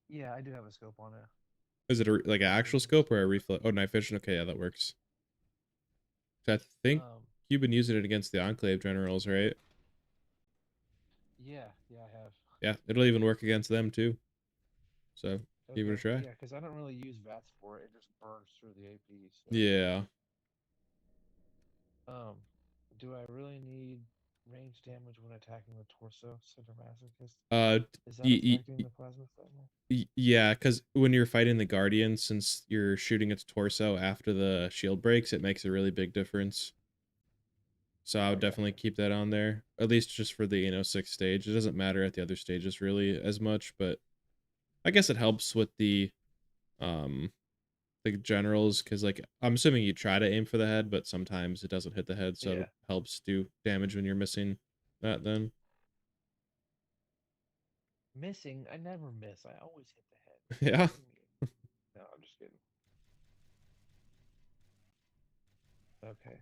Yeah, I do have a scope on it. Is it like an Night actual vision scope or a scope. reflex? Oh, night vision. Okay, yeah, that works. So I think Um, you've been using it against the Enclave generals, right? yeah, I have. Yeah, it'll even work against them too. So give it a Okay, try. yeah, because I don't really use VATS for it. It just burns through the AP. So, Yeah. um, do I really need range damage when attacking the torso, center masochist? Uh, Is that y- affecting the plasma flamer? yeah, because when you're fighting the Guardian, since you're shooting its torso after the shield breaks, it makes a really big difference. So I I would definitely gotcha. keep that on there, at least just for the 6 stage. It doesn't matter at the other stages really as much, but I guess it helps with um the generals because like I'm assuming you try to aim for the head, but sometimes it doesn't hit the head, so Yeah. it helps do damage when you're missing that then. Missing? I never miss. I always hit the head. Yeah. What do you mean? No, I'm just kidding. Okay.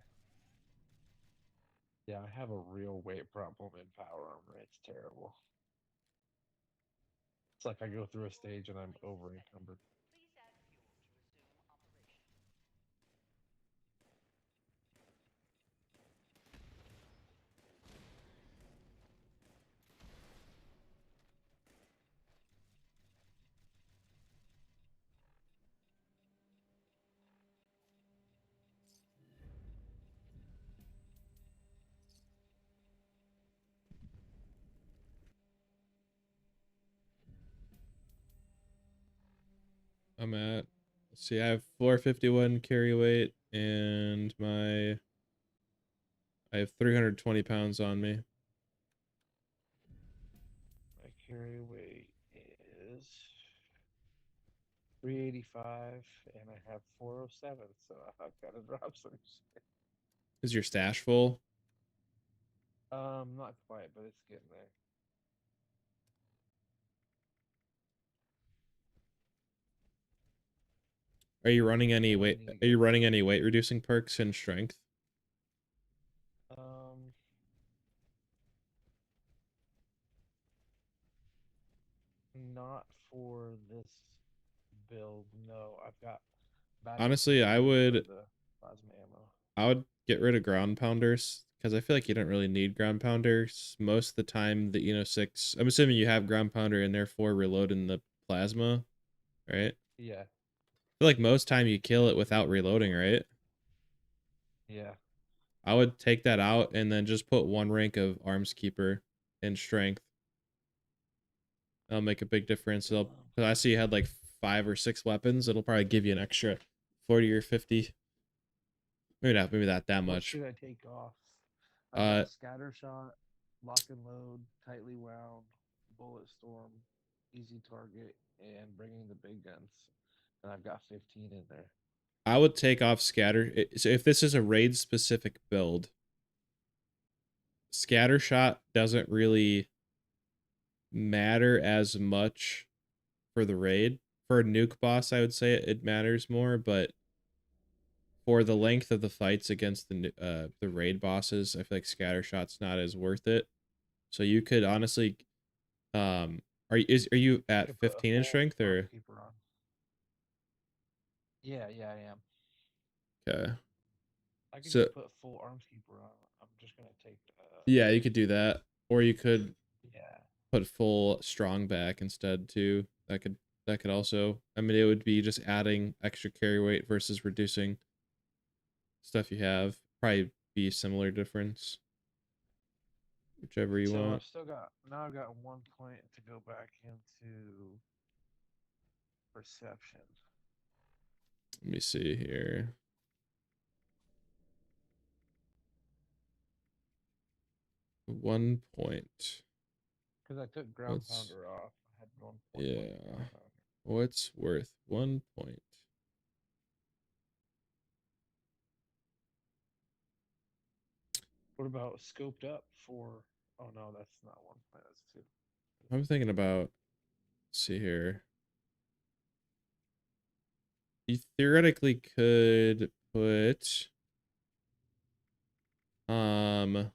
Yeah, I have a real weight problem in power armor. It's terrible. It's like I go through a stage and I'm over encumbered. Please add fuel to resume operation. I'm at, let's see, I have 451 carry weight and I have 320 pounds on me. My carry weight is 385 and I have 407, so I've got to drop some shit. Is your stash full? Not quite, but it's getting there. Are you running any And I weight? need to Are you get running any weight reducing perks in strength? um not for this build. No, I've got backup Honestly, I boosters for would the plasma ammo. I would get rid of ground pounders because I feel like you don't really need ground pounders most of the time. The Eno 6. I'm assuming you have ground pounder and therefore reloading the plasma, right? Yeah, I feel like most time you kill it without reloading, right? yeah. I would take that out and then just put one rank of arms keeper in strength. That'll make a big difference. It'll, cause I see you had like 5 or 6 weapons. It'll probably give you an extra 40 or 50. Maybe not that What much. should I take off? I've Uh, got scatter shot, lock and load, tightly wound, bullet storm, easy target, and bringing the big guns. And I've got 15 in there. I would take off scatter. So if this is a raid specific build, scatter shot doesn't really matter as much for the raid. For a nuke boss, I would say it matters more, but for the length of the fights against the raid bosses, I feel like scatter shot's not as worth it. So you could honestly, are you I at could put a 15 in full strength arms or keeper on. Yeah, I am. okay? I could So just put full arms keeper on. I'm just gonna take. yeah, you could do that, or you could Yeah. put full strong back instead too. That could also. I mean, it would be just adding extra carry weight versus reducing stuff you have. Probably be a similar difference, whichever you So want. I've still got now. I've got 1 point to go back into perception. Let me see here. 1 point. Because I took ground What's pounder off. I had 1 point left in yeah? ground pounder. What's worth 1 point? What about scoped up for? Oh no, that's not 1 point. That's two. I'm thinking about. Let's see here. You theoretically could put. We're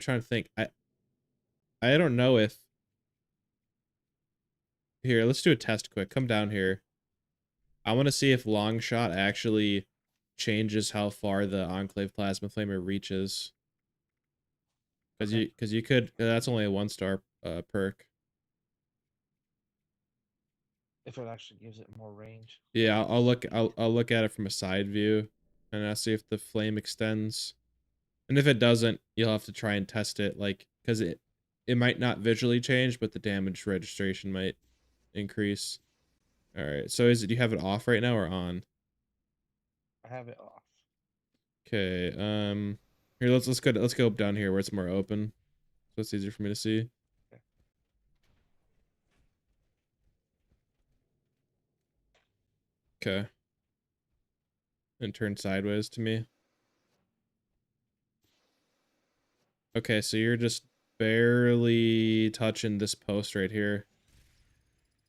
trying to think. I don't know if here. Let's do a test quick. Come down here. I want to see if long shot actually changes how far the Enclave Plasma Flamer reaches. Okay. Because you could. That's only a 1 star perk. If it actually gives it more range. Yeah, I'll look at it from a side view, and I'll see if the flame extends. And if it doesn't, you'll have to try and test it, like, because it might not visually change, but the damage registration might increase. All right. So do you have it off right now or on? I have it off. Okay. Here, let's go up down here where it's more open, so it's easier for me to see. Okay. Okay. And turn sideways to me. Okay, so you're just barely touching this post right here.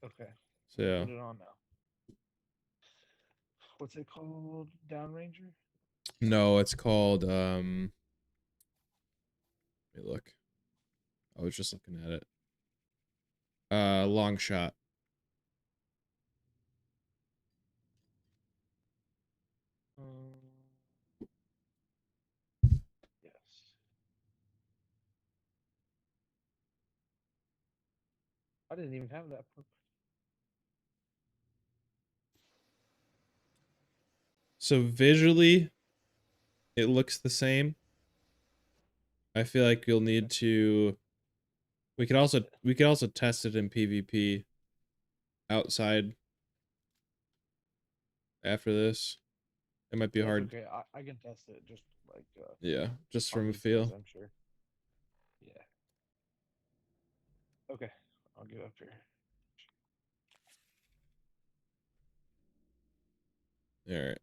Okay. So I'll yeah. put it on now. What's it called? Downranger? No, it's called let me look. I was just looking at it. Long shot. Yes. I didn't even have that. So visually, it looks the same. I feel like you'll need to. We could also test it in PvP outside after this. It might be That's hard. okay. I can test it just like Yeah, just on from a these guys, feel. I'm sure. Yeah. Okay. I'll get up here. All right.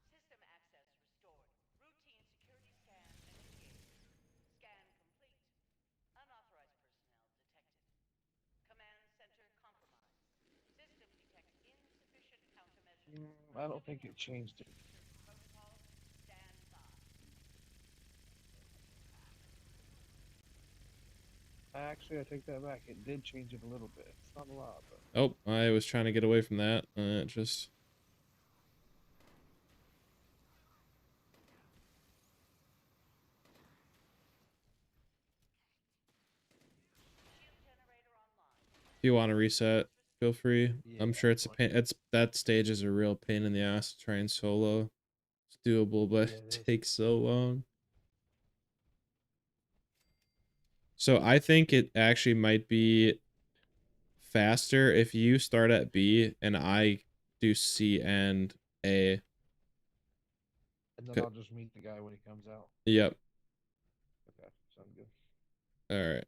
System access restored. Routine security scan initiated. Scan complete. Unauthorized personnel detected. Command center compromised. System detects insufficient countermeasures. I don't Pursuing think it changed emergency it. security protocol. Stand by. Actually, I take that back. It did change it a little bit. It's not a lot, but Oh, I was trying to get away from that. Just Shield generator online. if you want to reset, feel free. yeah. I'm sure it's a Like, pain. It's that stage is a real pain in the ass to try and solo. It's doable, but yeah, it it is. takes so long. So I think it actually might be faster if you start at B and I do C and A. And then 'Cause- I'll just meet the guy when he comes out. Yep. Okay, sounds good. All right.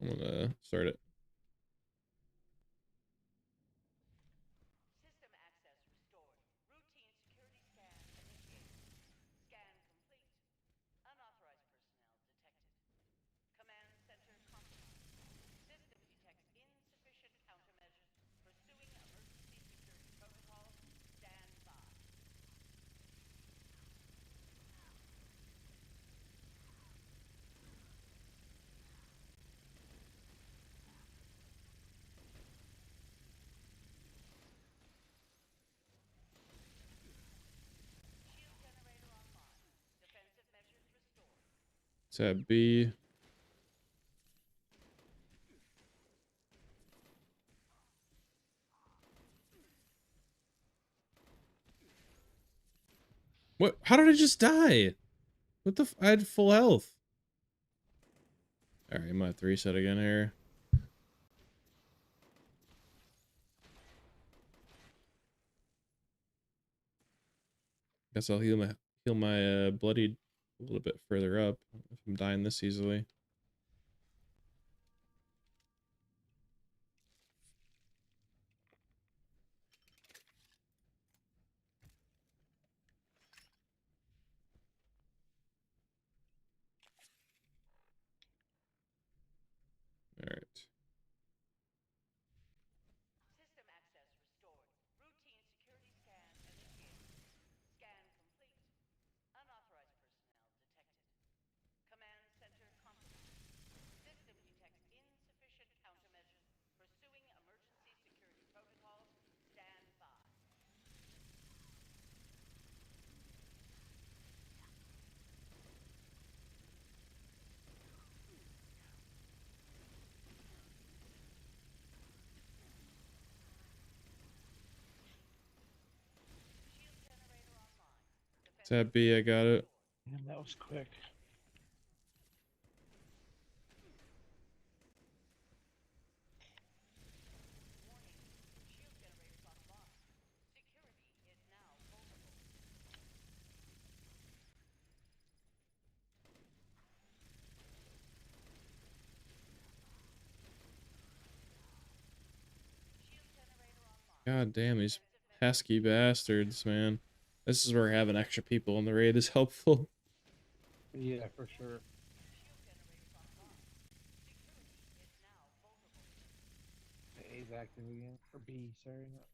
I'm gonna start it. System access restored. Routine security scan initiated. Scan complete. Unauthorized personnel detected. Command center compromised. System detects insufficient countermeasures. Pursuing emergency security protocol. Stand by. Shield generator online. Defensive measures restored. It's at B. What? How did I just die? What the? I had full health. All right, I'm gonna have to reset again here. Guess I'll heal my bloodied a little bit further up if I'm dying this easily. All right. System access restored. Routine security scan initiated. Scan complete. Unauthorized personnel detected. Command center compromised. System detects insufficient countermeasures. Pursuing emergency security protocol. Stand by. Shield generator online. It's Defensive at B. I measures got it. restored. And that was quick. Warning. Shield generators offline. Security is now vulnerable. Shield generator online. God damn these Defensive measures pesky restored. bastards, man. This is where having extra people in the raid is helpful. Yeah, for sure. Shield generators offline. Security is now vulnerable. A is active again. Or B, sorry. Not...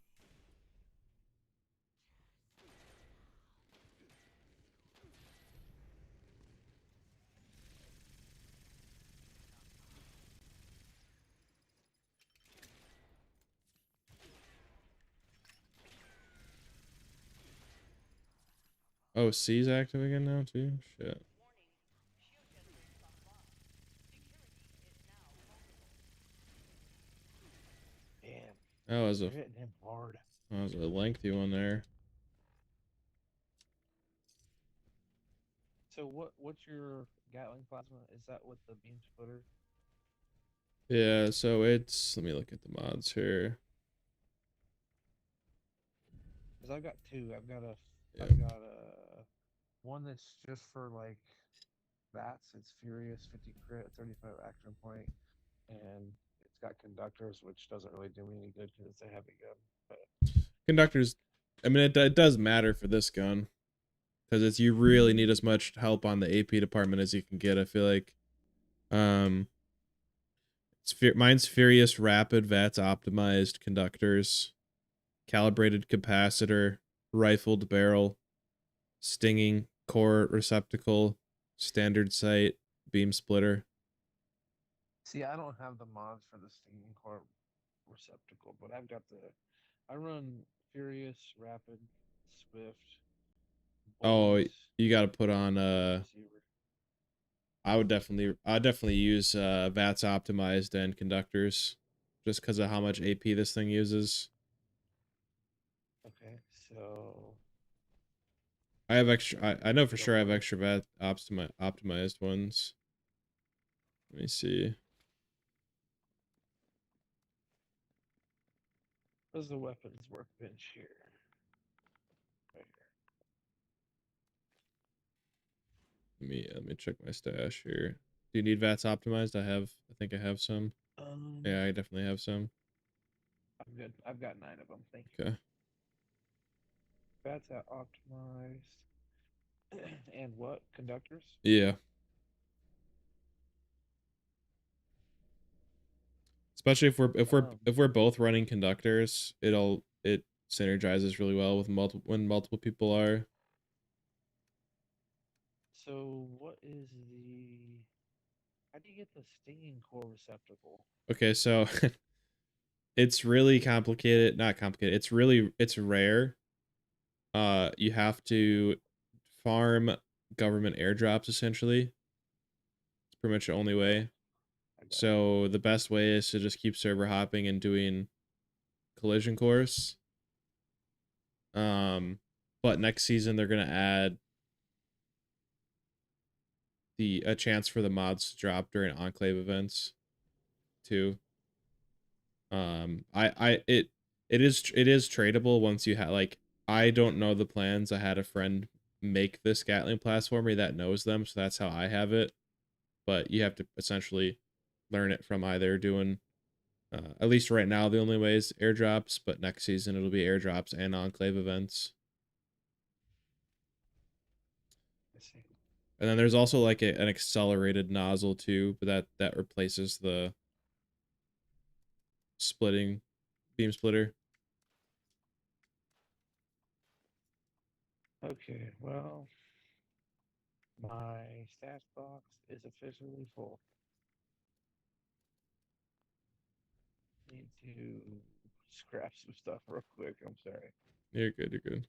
Oh, C's active again now too. Shit. Warning. Shield generators offline. Security is now vulnerable. Damn, That was a they're hitting him hard. lengthy one there. So what's your Gatling plasma? Is that with the beam splitter? Yeah, so it's, let me look at the mods here. Because I've got two. Yeah. I've got a one that's just for like bats. It's Furious 50 crit, 35 action point, and it's got conductors, which doesn't really do me any good because it's a heavy gun. But Conductors, I mean, it does matter for this gun because it's, you really need as much help on the AP department as you can get. I feel like, um, mine's Furious Rapid, VATS optimized conductors, calibrated capacitor, rifled barrel, stinging core receptacle, standard sight, beam splitter. see, I don't have the mods for the stinging core receptacle, but I've got the. I run Furious, Rapid, Swift, Oh, Bullets, you got to put on and Receiver. I'd definitely use VATS optimized and conductors just because of how much AP this thing uses. Okay, so I have extra, I know for go sure I have for it. extra VAT optimized ones. Let me see. Where's the weapons workbench here? Right Let me check my stash here. Do you need VATS optimized? I think I have some. here. Yeah, I definitely have some. I'm good. I've got 9 of them. Thank you. Okay. That's out optimized. And what conductors? Yeah. Especially Um, if we're both running conductors, it synergizes really well with multiple people are. so what is the? How do you get the stinging core receptacle? Okay, so it's really complicated, not complicated. It's rare. You have to farm government airdrops essentially. It's pretty much the only Okay, way. I got you. So the best way is to just keep server hopping and doing collision course. Um, but next season they're gonna add the a chance for the mods to drop during enclave events too. It is tradable once you have like, I don't know the plans. I had a friend make this Gatling class for me that knows them, so that's how I have it. But you have to essentially learn it from either doing, at least right now the only way is airdrops, but next season it'll be airdrops and enclave events. I see. And then there's also like an accelerated nozzle too, but that replaces the splitting beam splitter. Okay, well, my stats box is officially full. Need to scrap some stuff real quick. I'm sorry. You're good, you're good.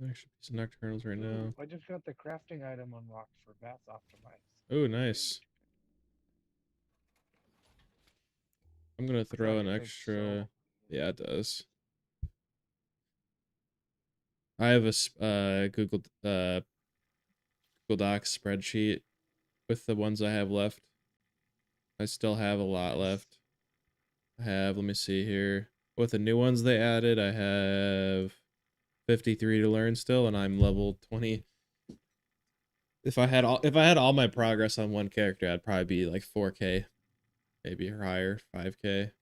Extra piece of nocturnals right now. Ooh, I just got the crafting item unlocked for Bats Optimized. Oh, nice. I'm gonna I feel throw like an it takes so long. extra. Yeah, it does. I have a Google Docs spreadsheet with the ones I have left. I still have a lot Nice. left. I have, let me see here. With the new ones they added, I have 53 to learn still, and I'm level 20. If I had all my progress on one character, I'd probably be like 4K, maybe or higher, 5K. I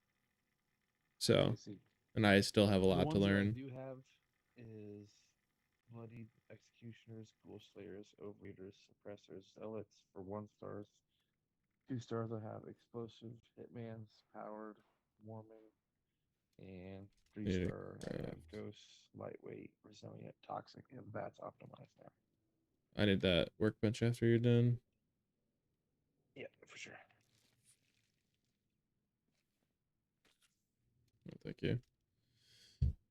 So, see. and I still have a The lot to ones that I learn. do have is Bloodied Executioners, Ghoul Slayers, Overeaters, Suppressors, Zealots for 1 stars. 2 stars I have Explosive, Hitmans, Powered, Mormon, and three Need to star I have craft. Ghost, Lightweight, Resilient, Toxic, and Bats Optimized now. I need that workbench after you're done. Yeah, for sure. Oh, thank you.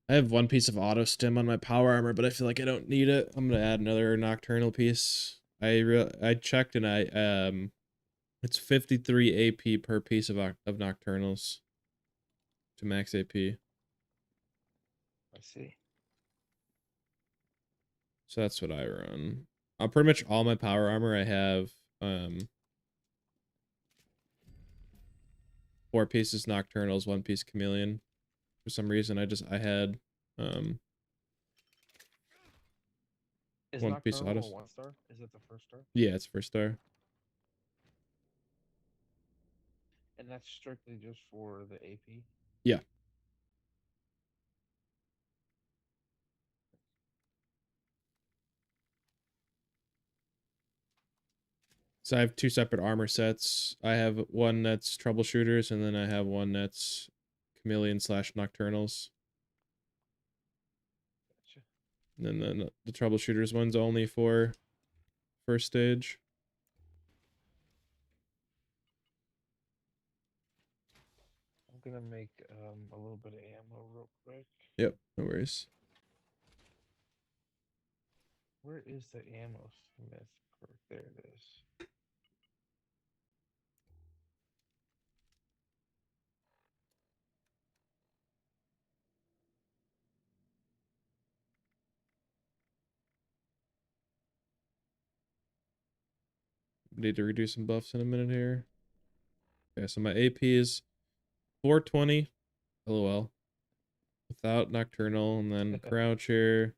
I have one piece of auto stim on my power armor, but I feel like I don't need it. I'm gonna add another nocturnal piece. I checked and it's 53 AP per piece of nocturnals to max AP. I see. So that's what I run. Pretty much all my power armor I have 4 pieces nocturnals, 1 piece chameleon. For some reason I had um Is 1 piece Nocturnal a autos. 1 star? Is it the first star? Yeah, it's 1 star. And that's strictly just for the AP? Yeah. So I have 2 separate armor sets. I have one that's troubleshooters, and then I have one that's chameleon slash nocturnals. Gotcha. And then the troubleshooters one's only for first stage. I'm gonna make a little bit of ammo real quick. Yep, no worries. Where is the ammo smith perk? There it is. Need to reduce some buffs in a minute here. Okay, so my AP is 420. LOL. Without nocturnal, and then croucher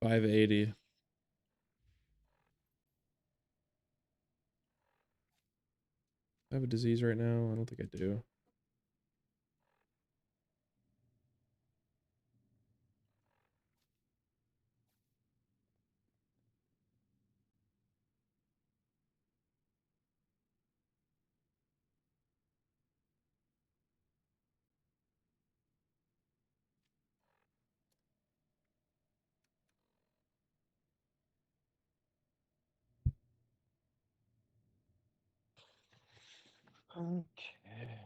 580. I have a disease right now. I don't think I do. Okay.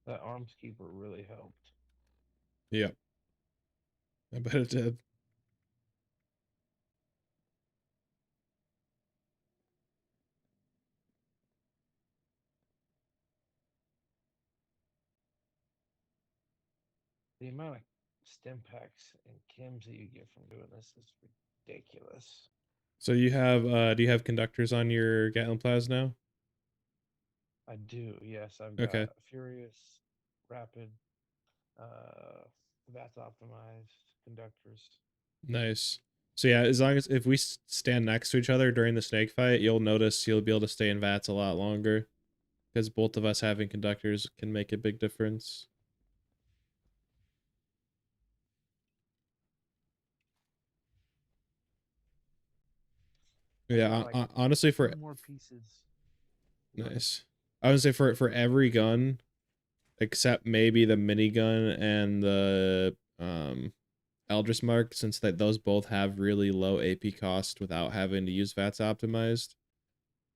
That arms keeper really helped. Yeah, I bet it did. The amount of stim packs and chems that you get from doing this is ridiculous. So do you have conductors on your Gatling Plas now? I do, yes. I've Okay, got Furious, Rapid, uh, that's optimized, conductors. nice. So yeah, as long as if we stand next to each other during the snake fight, you'll notice you'll be able to stay in VATS a lot longer because both of us having conductors can make a big difference. Yeah, Yeah, like honestly, for 2 more pieces. Go ahead. nice. I would say for every gun except maybe the minigun and the Eldris Mark, since those both have really low AP cost without having to use VATS optimized.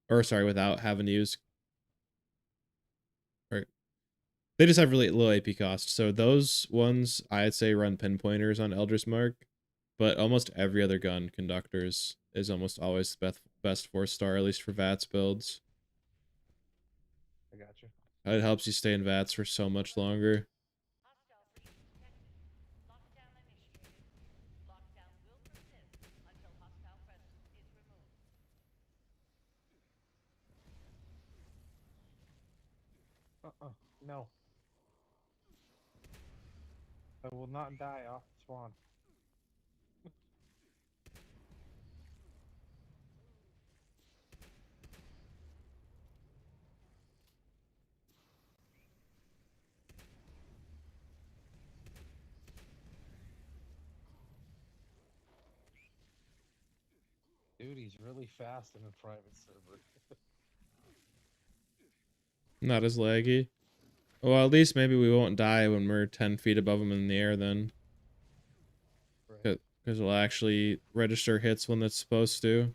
or sorry, without having to use, or they just have really low AP cost. So those ones I'd say run pinpointers on Eldritch Mark, but almost every other gun, conductors, is almost always the best 4-star, at least for VATS builds. I got you. It helps you stay in VATS for so much longer. Hostile breach detected. Lockdown initiated. Lockdown will persist until hostile presence is removed. No. I will not die off the spawn. Dude, he's really fast in a private server. Not as laggy. Well, at least maybe we won't die when we're 10 feet above them in the air then. Right. Because it'll actually register hits when it's supposed to.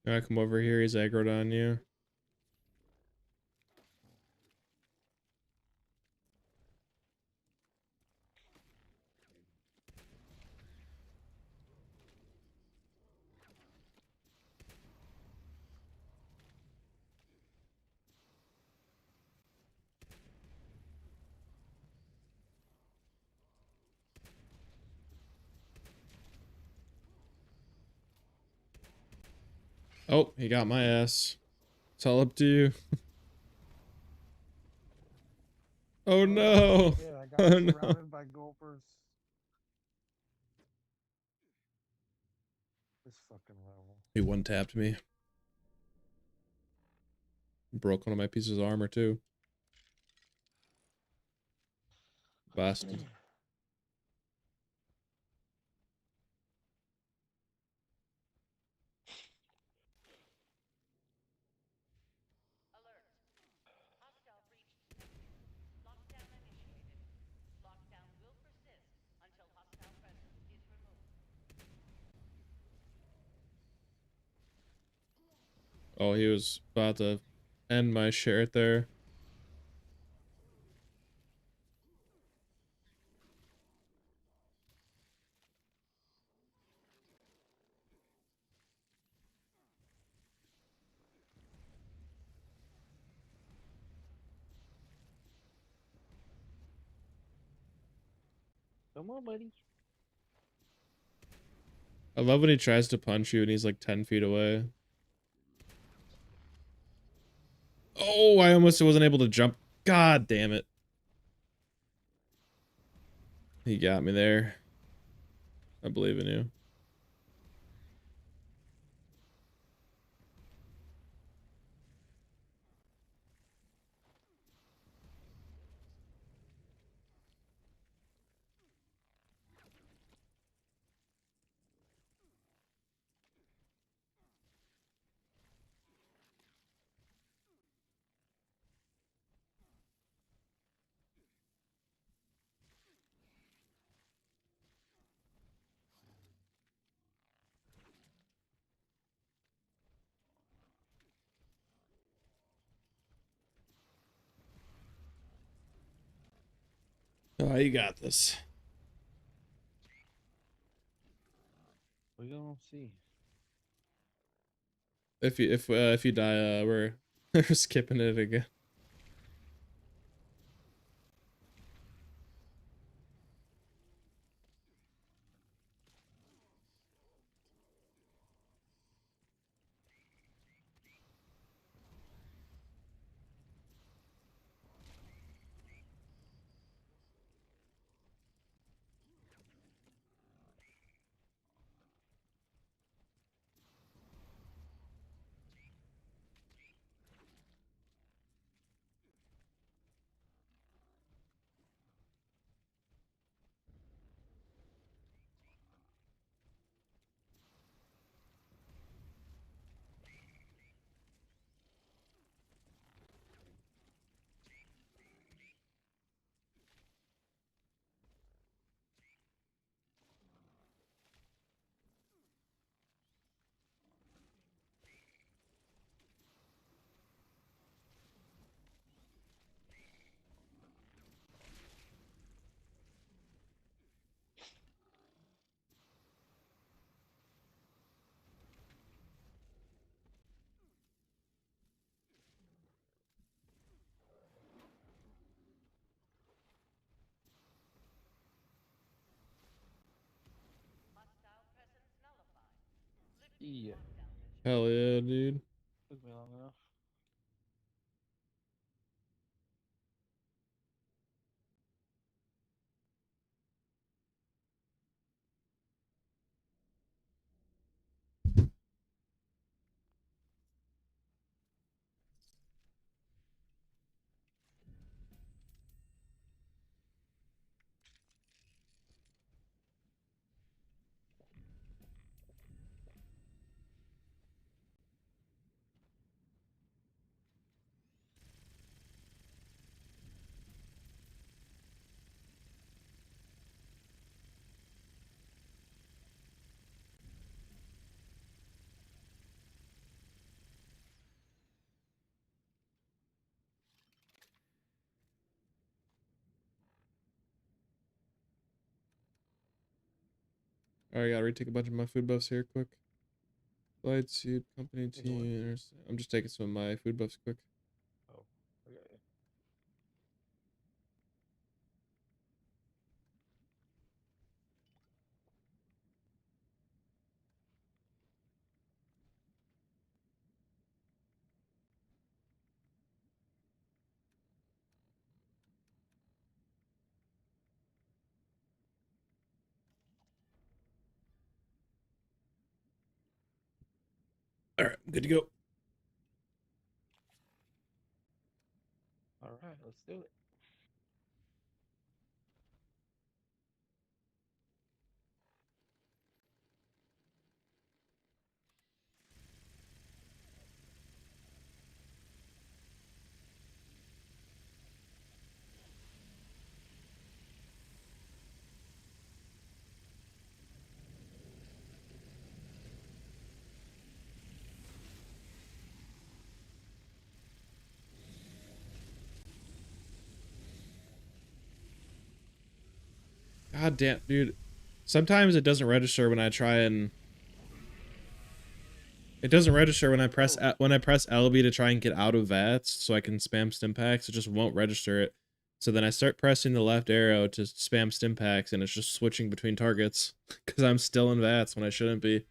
I come over here, he's aggroed on you. Oh, he got my ass. It's all up to you. Oh no! Yeah, I got Oh no! surrounded by golfers. This fucking level. He one-tapped me. Broke one of my pieces of armor too. Bastard. Alert. Hostile breach detected. Lockdown initiated. Lockdown will persist until hostile presence is removed. Oh, he was about to end my shit there. Come on, buddy. I love when he tries to punch you and he's like 10 feet away. Oh, I almost wasn't able to jump. God damn it. He got me there. I believe in you. Oh, you got this. We gonna see. If you die, we're we're skipping it again. Yeah. Hell yeah, dude. Took me long enough. Alright, gotta retake a bunch of my food buffs here quick. Light suit, company Take a what? team. I'm just taking some of my food buffs quick. Oh, okay. Alright, good to go. All right, let's do it. God damn, dude. Sometimes it doesn't register when I try and it doesn't register when I press Oh, when I press LB to try and get out of VATS so I can spam stim packs. It just won't register it. So then I start pressing the left arrow to spam stim packs, and it's just switching between targets because I'm still in VATS when I shouldn't be.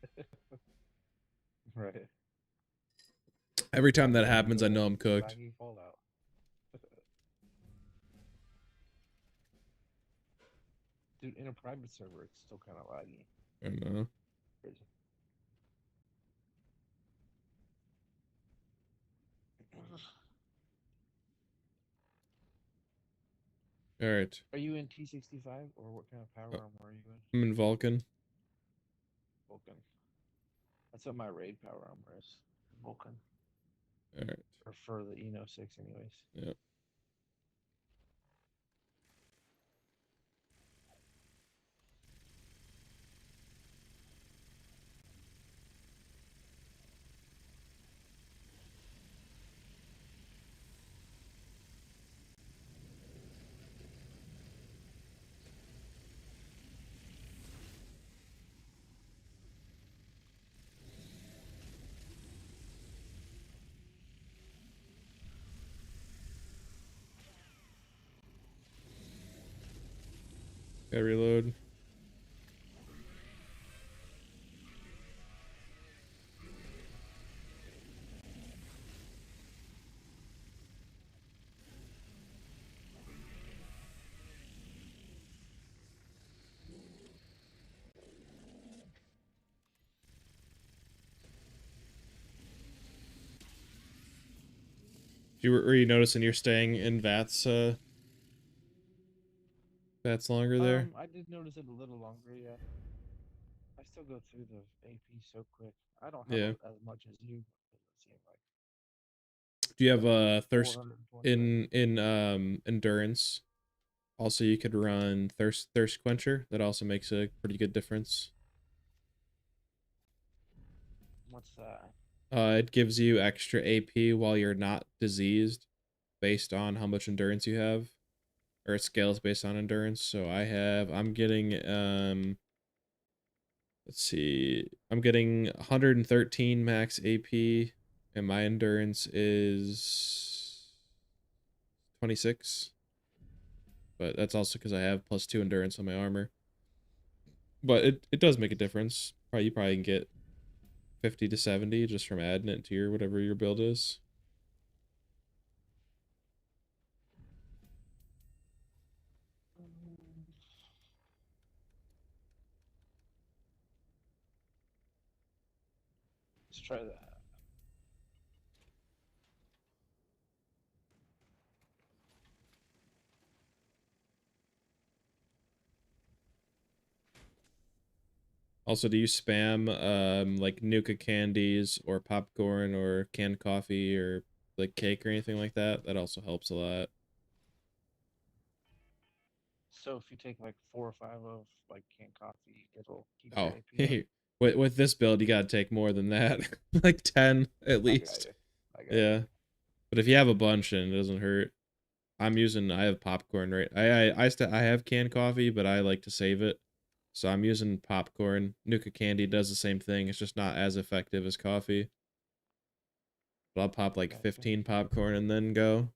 right. Every time that Welcome happens, I to know I'm cooked. laggy Fallout. Dude, in a private server, it's still kind of laggy. I don't know. Crazy. All right, Are you in T65 or what kind of power armor are you in? I'm in Vulcan. Vulcan. That's what my raid power armor is. Vulcan. All right. Or for the Eno 6 anyways. Yeah. Gotta reload. Were you noticing you're staying in VATS longer there? I did notice it a little longer, yeah. I still go through the AP so quick. I don't have Yeah. as much as you. It seems like Do you have got like thirst 425. in endurance? Also, you could run thirst quencher. That also makes a pretty good difference. What's that? It gives you extra AP while you're not diseased, based on how much endurance you have, or it scales based on endurance. So I'm getting let's see, I'm getting 113 max AP, and my endurance is 26. But that's also because I have +2 endurance on my armor. But it does make a difference. Probably you probably can get 50 to 70 just from adding it to your whatever your build is. Let's try that. Also, do you spam like Nuka candies or popcorn or canned coffee or like cake or anything like that? That also helps a lot. So if you take like 4 or 5 of like canned coffee, it'll keep your Oh, AP up. with this build, you gotta take more than that, like 10 at I got least. you. I got Yeah, you. but if you have a bunch and it doesn't hurt, I have popcorn right. I have canned coffee, but I like to save it, so I'm using popcorn. Nuka candy does the same thing. It's just not as effective as coffee. But I'll pop like Gotcha. 15 popcorn and then go.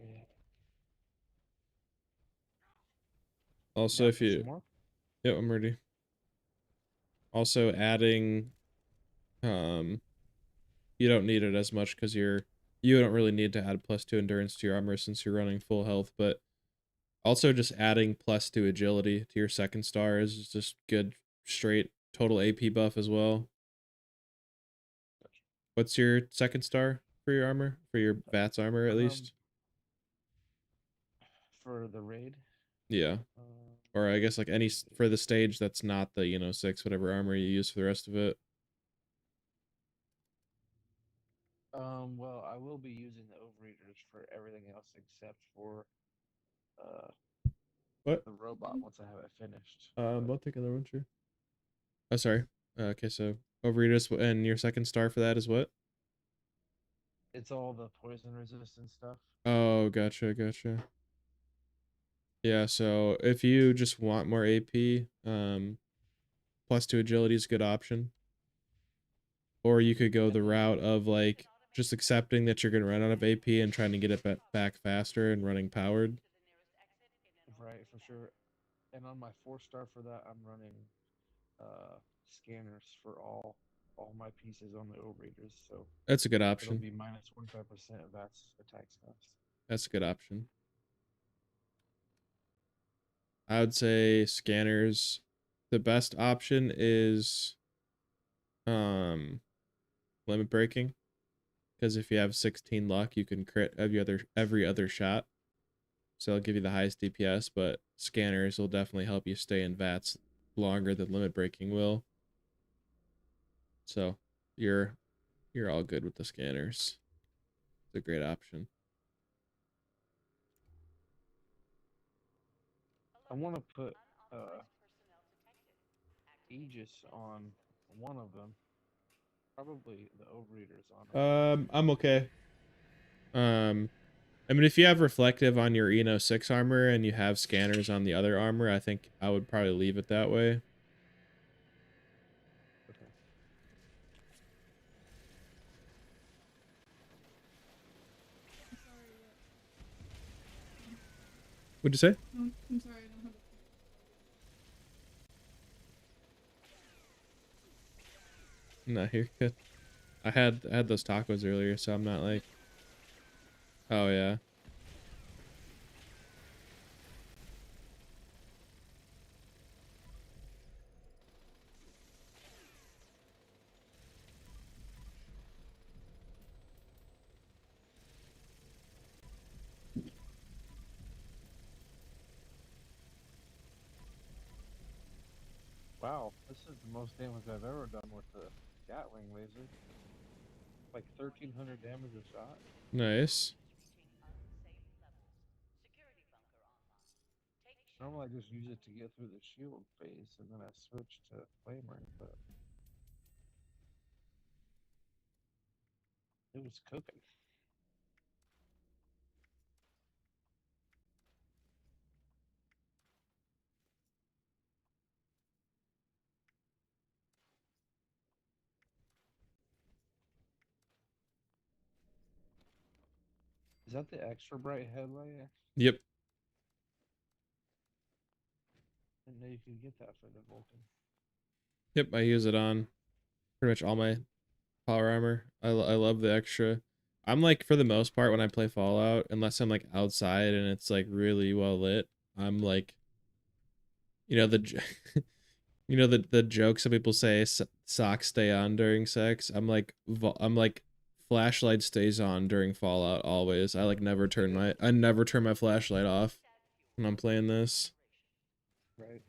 Okay. Also, Down if for some you, more? yeah, I'm ready. Also, adding, um, you don't need it as much because you don't really need to add +2 endurance to your armor since you're running full health. But also, just adding +2 agility to your second star is just good, straight total AP buff as well. What's your second star for your armor? For your VATS armor, at Um, least? for the raid, Yeah. uh, Or I guess like let's any see. for the stage that's not the, 6 whatever armor you use for the rest of it. Well, I will be using the overeaters for everything else except for uh What? the robot once I have it finished. But One thing, another one, sure. Oh, sorry. Okay, so Overeaters and your second star for that is what? it's all the poison resistant stuff. Oh, gotcha, gotcha. Yeah, so if you just want more AP, +2 agility is a good option. Or you could go And the then route of like just accepting that you're gonna run out of AP and trying to get it back faster and running powered. right for sure. And on my 4 star for that, I'm running scanners for all my pieces on the overeaters, so That's a good it'll option. be minus 25% of that's attack cost. That's a good option. I would say scanners. The best option is um limit breaking, because if you have 16 luck, you can crit every other shot. So it'll give you the highest DPS, but scanners will definitely help you stay in VATS longer than limit breaking will. So you're you're all good with the scanners. It's a great option. I want to put Aegis on one of them, probably the overeaters on them. I'm okay. Um, I mean, if you have reflective on your Eno 6 armor and you have scanners on the other armor, I think I would probably leave it that way. Okay. What'd you say? Oh, I'm sorry, I don't have a No, you're good. I had those tacos earlier, so I'm not like, oh yeah. Wow, this is the most damage I've ever done with the Gatling laser. Like 1,300 damage a shot. Nice. Normally, I just use it to get through the shield phase, and then I switch to flamer. But it was cooking. Is that the extra bright headlight? Yep. I didn't know you could get that for the Vulcan. Yep, I use it on pretty much all my power armor. I love the extra. I'm like, for the most part, when I play Fallout, unless I'm like outside and it's like really well lit, I'm like, you know you know the joke some people say, socks stay on during sex. I'm like flashlight stays on during Fallout always. I never turn my flashlight off when I'm playing this. Right.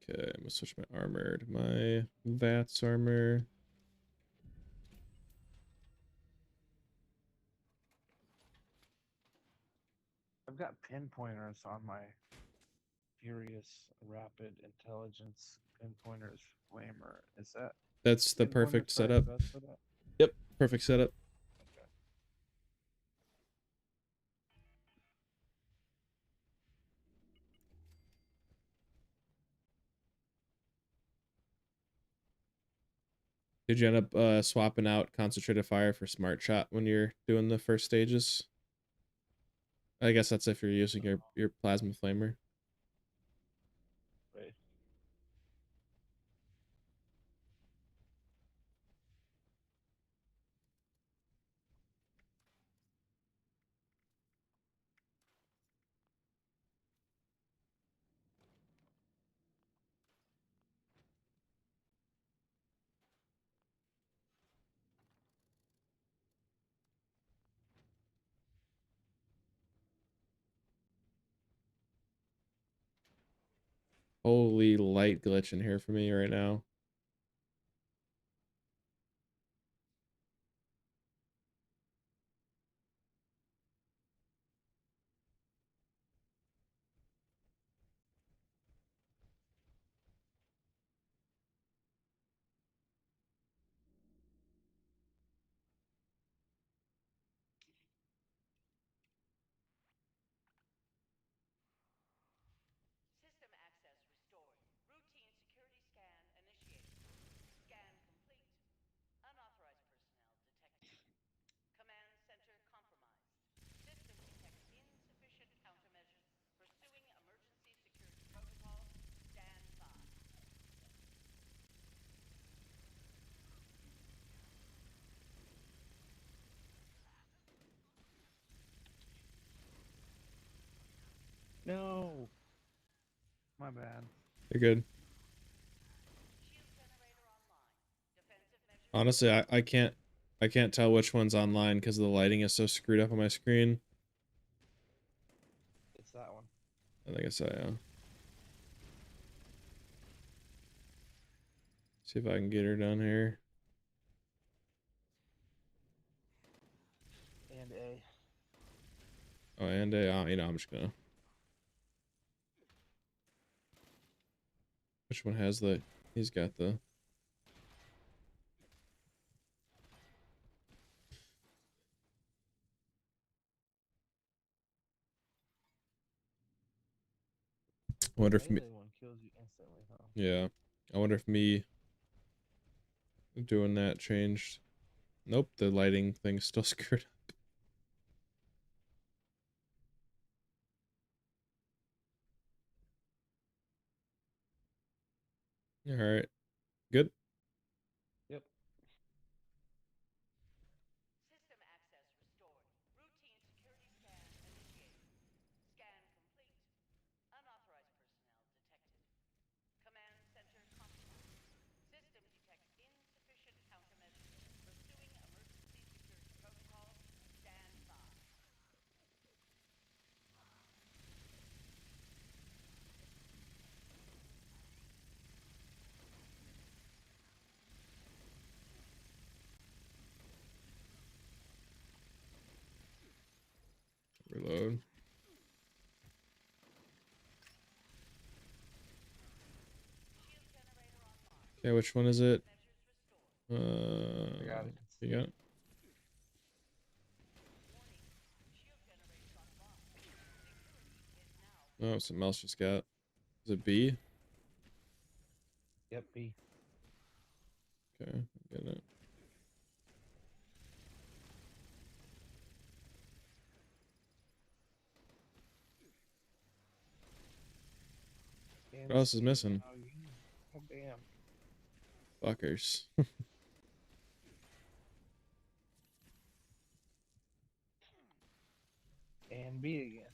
Okay, I'm gonna switch my armor to my VATS armor. I've got pinpointers on my Furious Rapid Intelligence pinpointers flamer. Is that That's the pinpointers perfect probably the setup. best for that? Yep, perfect setup. Okay. Did you end up swapping out concentrated fire for smart shot when you're doing the first stages? I guess that's if you're using your plasma flamer. Right. Holy light glitch in here for me right now. System access restored. Routine security scan initiated. Scan complete. Unauthorized personnel detected. Command center compromised. System detects insufficient countermeasures. Pursuing emergency security protocol. Stand by. No. My bad. You're good. Shield generator online. Defensive measures Honestly, deployed. I can't tell which one's online because the lighting is so screwed up on my screen. It's that one. I think I saw, yeah. See if I can get her down here. And A. Oh, and you know, I'm just gonna. Which one has the? He's got the. I The wonder if me. melee one kills you instantly, huh? Yeah, I wonder if me doing that changed. Nope, the lighting thing's still screwed up. All right, good. Yep. System access restored. Routine security scan initiated. Scan complete. Unauthorized personnel detected. Command center compromised. System detects insufficient countermeasures. Pursuing emergency security protocol. Stand Reload. Okay, which one is it? I got it. You got it? Oh, something else just got. Is it B? Yep, B. Okay, I'm getting it. What else is missing? Oh, damn. Fuckers. And B again.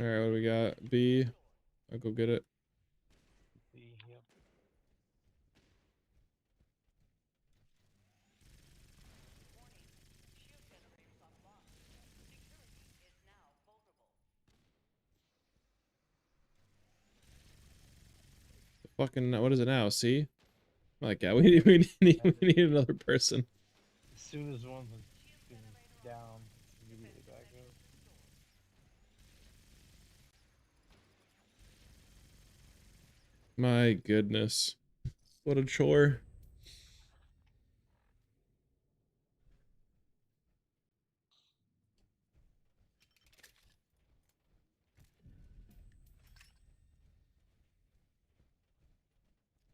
Alright, what do we got? B. I'll go get it. B, yep. Fucking, what is it now? C? My god, we need another person. As soon as one's down, immediately back up. My goodness. What a chore.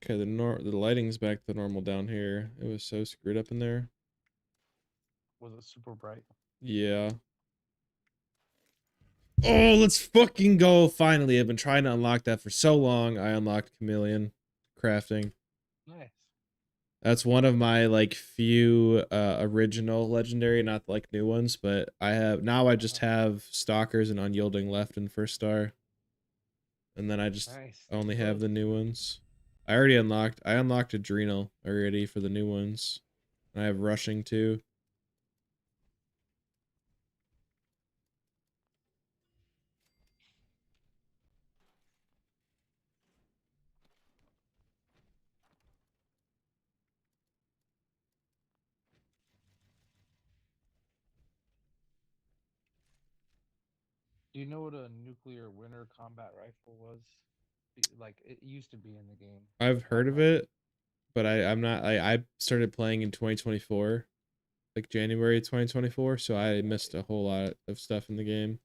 Okay, the lighting's back to normal down here. It was so screwed up in there. Was it super bright? Yeah. Oh, let's fucking go. Finally, I've been trying to unlock that for so long. I unlocked Chameleon crafting. Nice. That's one of my like few original legendary, not like new ones, but I just have Stalkers and Unyielding left in first star. And then I just Nice. only Do have those. the new ones. I unlocked Adrenal already for the new ones. And I have Rushing too. Do you know what a nuclear winter combat rifle was? Like, it used to be in the game. I've Not heard of much. it, but I'm not I started playing in 2024, like January 2024, so I missed a whole lot of stuff in the game.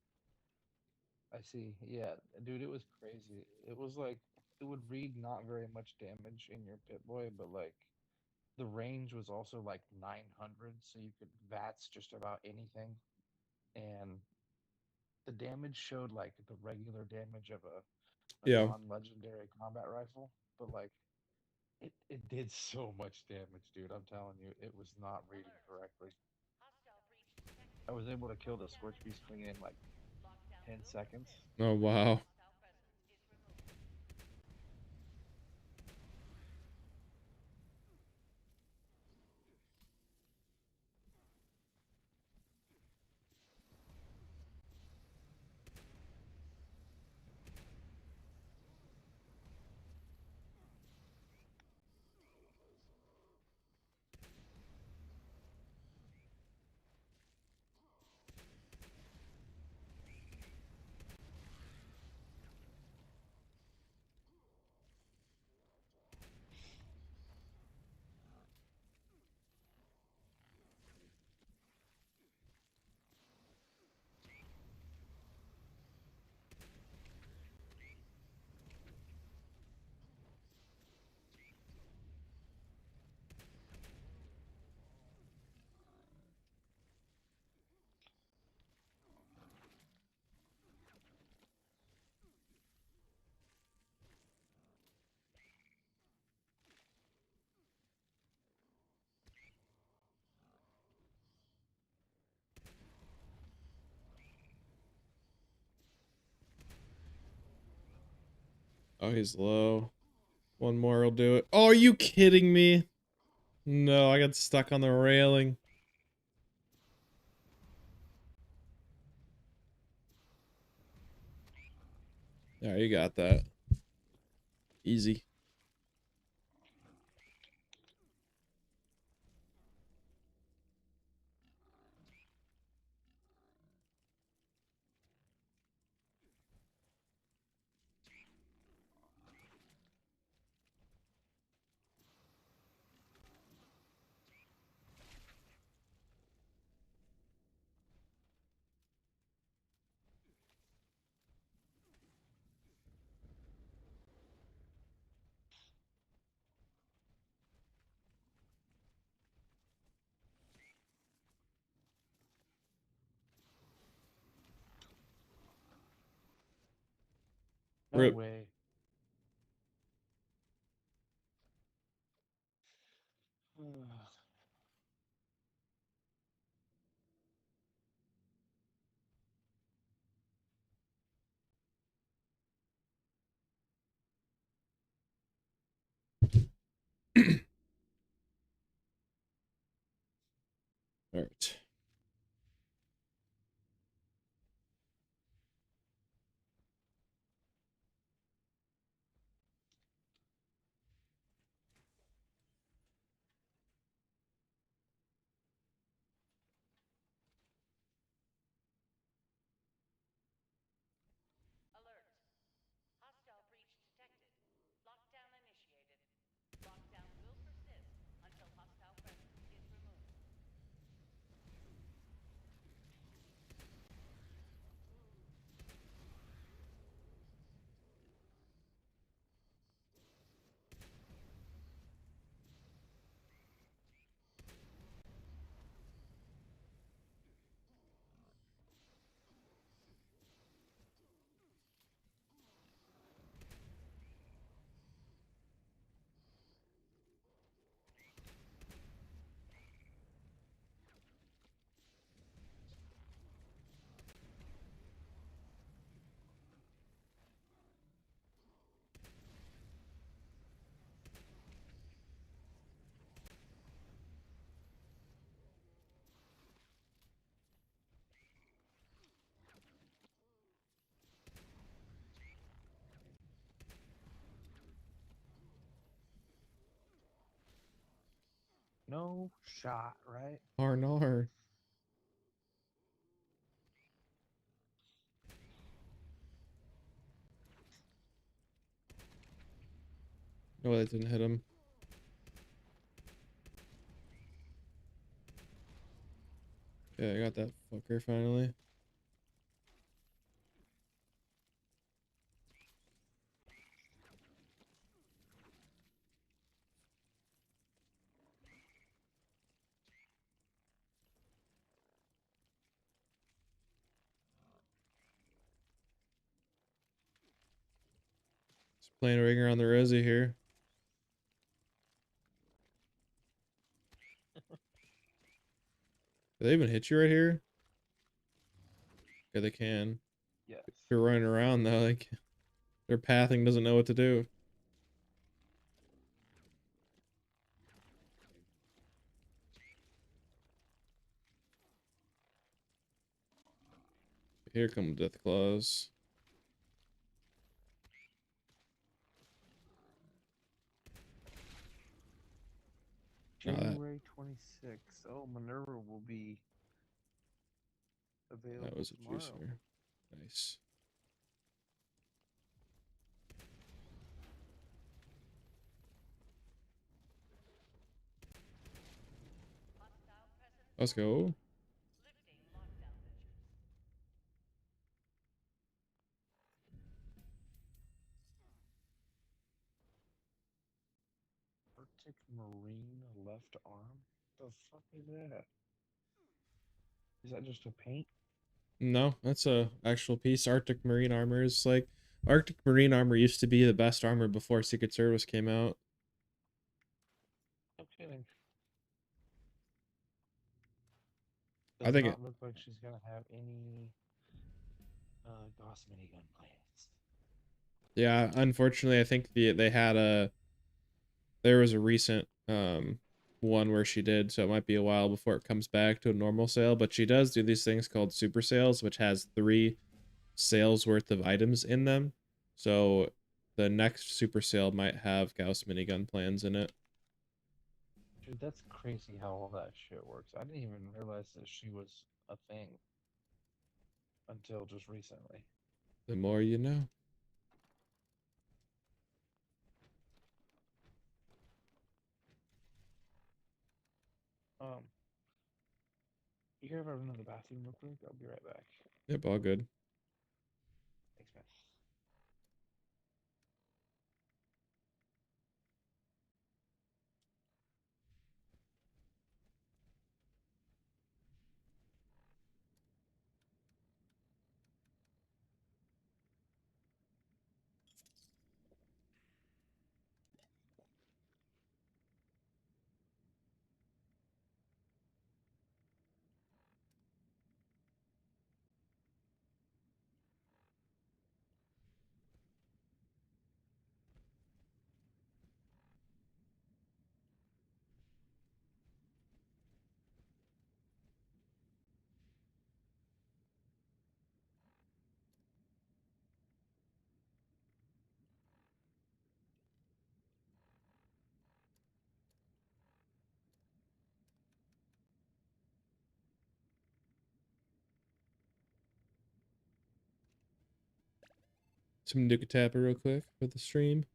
I see. Yeah, dude, it was crazy. It was like it would read not very much damage in your Pit Boy, but like the range was also like 900, so you could VATS just about anything. And the damage showed like the regular damage of a Yeah. non-legendary combat rifle, but like it did so much damage, dude. I'm telling you, it was not reading correctly. I was able to kill the Scorch Beast thing in like 10 seconds. Oh wow. Oh, he's low. One more will do it. Oh, are you kidding me? No, I got stuck on the railing. There, you got that. Easy. No Rip. way. All right. Alert. Hostile breach detected. Lockdown initiated. Lockdown will persist until hostile presence is removed. No shot, right? Arnar. No, that didn't hit him. Yeah, I got that fucker finally. Just playing a ringer on the resi here. Do they even hit you right here? Yeah, they can. Yes. If you're running around though, like their pathing doesn't know what to do. Here come Death Claws. No, January 26th. Oh, Minerva will be that available was a tomorrow. juicer. Nice. Hostile presence Let's go. lifting lockdown measures. Arctic Marine left arm? The fuck is that? Is that just a paint? No, that's a actual piece. Arctic Marine armor is like Arctic Marine armor used to be the best armor before Secret Service came out. No kidding. I Does think it, not look like she's gonna have any Gauss minigun plans. Yeah, unfortunately, I think they had there was a recent one where she did, so it might be a while before it comes back to a normal sale, but she does do these things called super sales, which has 3 sales worth of items in them. So the next super sale might have Gauss minigun plans in it. Dude, that's crazy how all that shit works. I didn't even realize that she was a thing until just recently. The more you know. Um, you care if I run to the bathroom real quick? I'll be right back. Yep, all good. Thanks, man. Some Nuka Tapper real quick for the stream.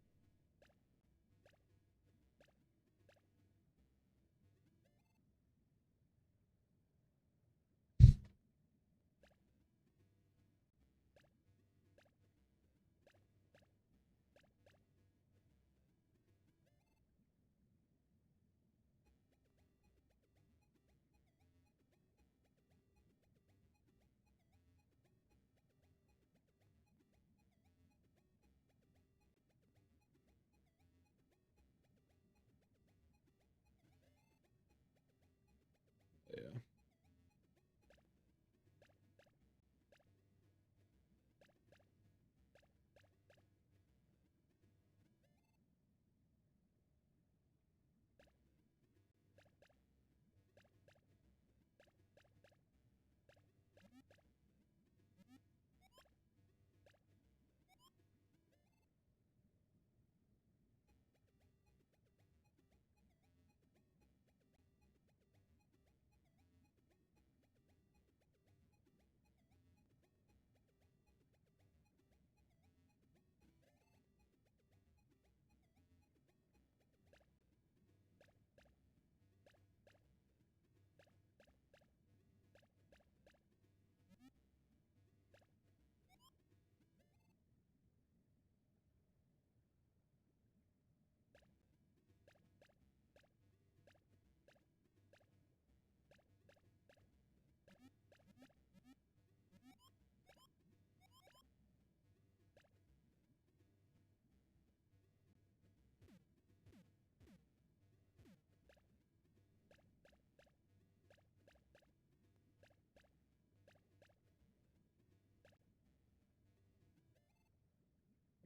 Yeah.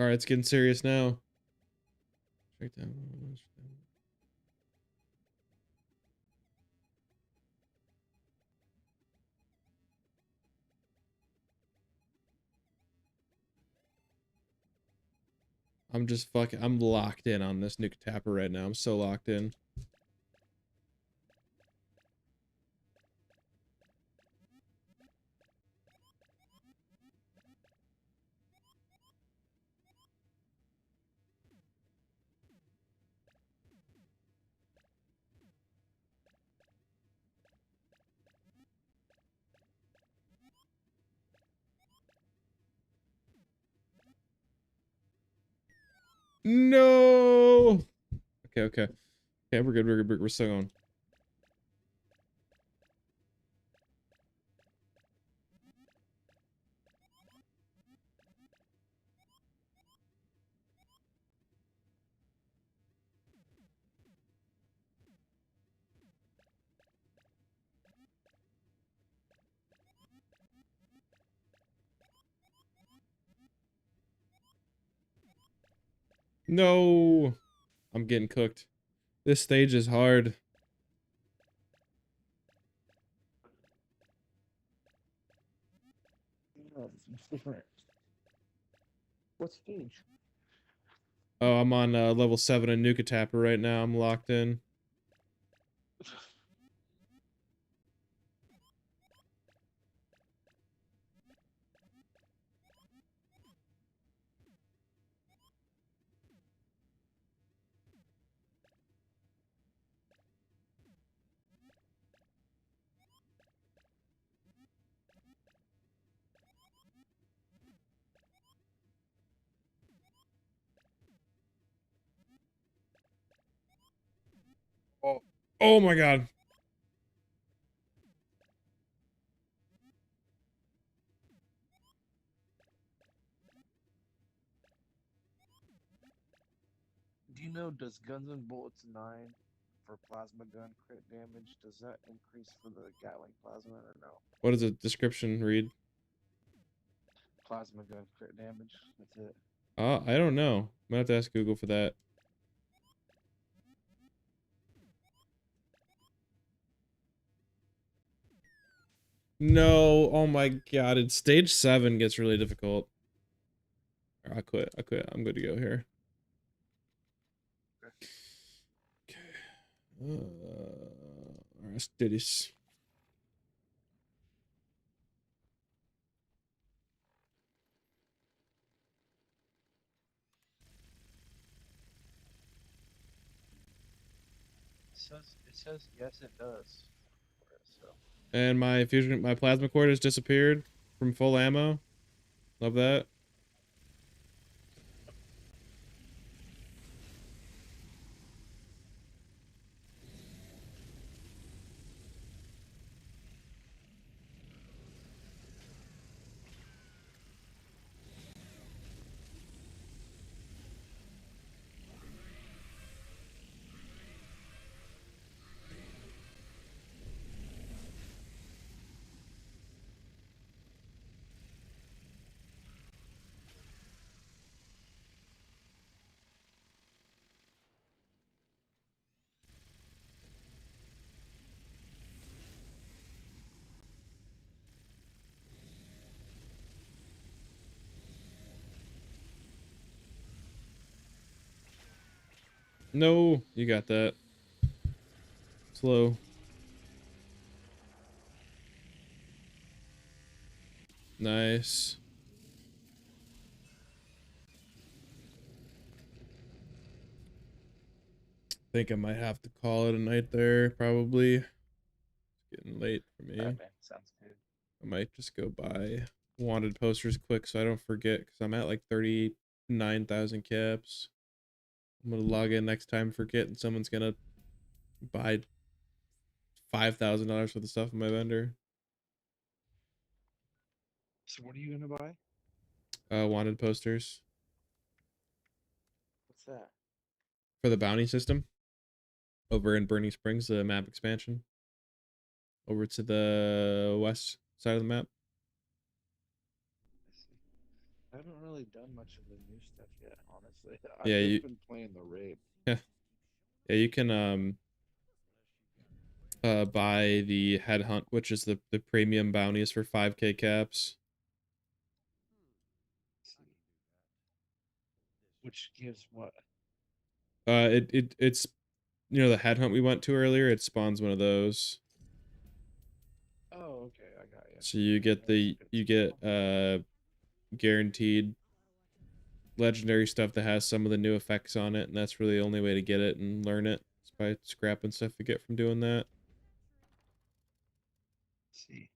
All right, it's getting serious now. Check down. I'm just fucking. I'm locked in on this Nuka Tapper right now. I'm so locked in. No. Okay, okay. Okay, we're good. We're good. We're still going. No, I'm getting cooked. This stage is hard. No, it's different. What stage? Oh, I'm on level 7 in Nuka Tapper right now. I'm locked in. Oh, oh my god. Do you know, does Guns and Bullets 9 for plasma gun crit damage, does that increase for the Gatling plasma or no? What does the description read? Plasma gun crit damage, that's it. I don't know. I'm gonna have to ask Google for that. No, oh my god, it's stage 7 gets really difficult. I quit. I quit. I'm good to go here. Okay. Let's do this. It says yes, it does. So And my plasma cord has disappeared from full ammo. Love that. No, you got that. Slow. Nice. Think I might have to call it a night there, probably. It's getting late for me. alright, man, sounds good. I might just go buy wanted posters quick so I don't forget because I'm at like 39,000 caps. I'm gonna log in next time, forget, and someone's gonna buy $5,000 worth of stuff in my vendor. So what are you gonna buy? Wanted posters What's that? for the bounty system over in Burning Springs, the map expansion over to the west side of the map. I see. I haven't really done much of the new stuff yet, honestly. I've Yeah, just you been playing the raid. yeah, yeah, you can buy the headhunt, which is the premium bounties for 5k caps. Let's see. Which gives what? It's the headhunt we went to earlier. It spawns one of those. Oh, okay, I got you. So you get That's good you to get know. guaranteed legendary stuff that has some of the new effects on it, and that's really the only way to get it and learn it. Is by scrapping stuff you get from doing that. Let's see.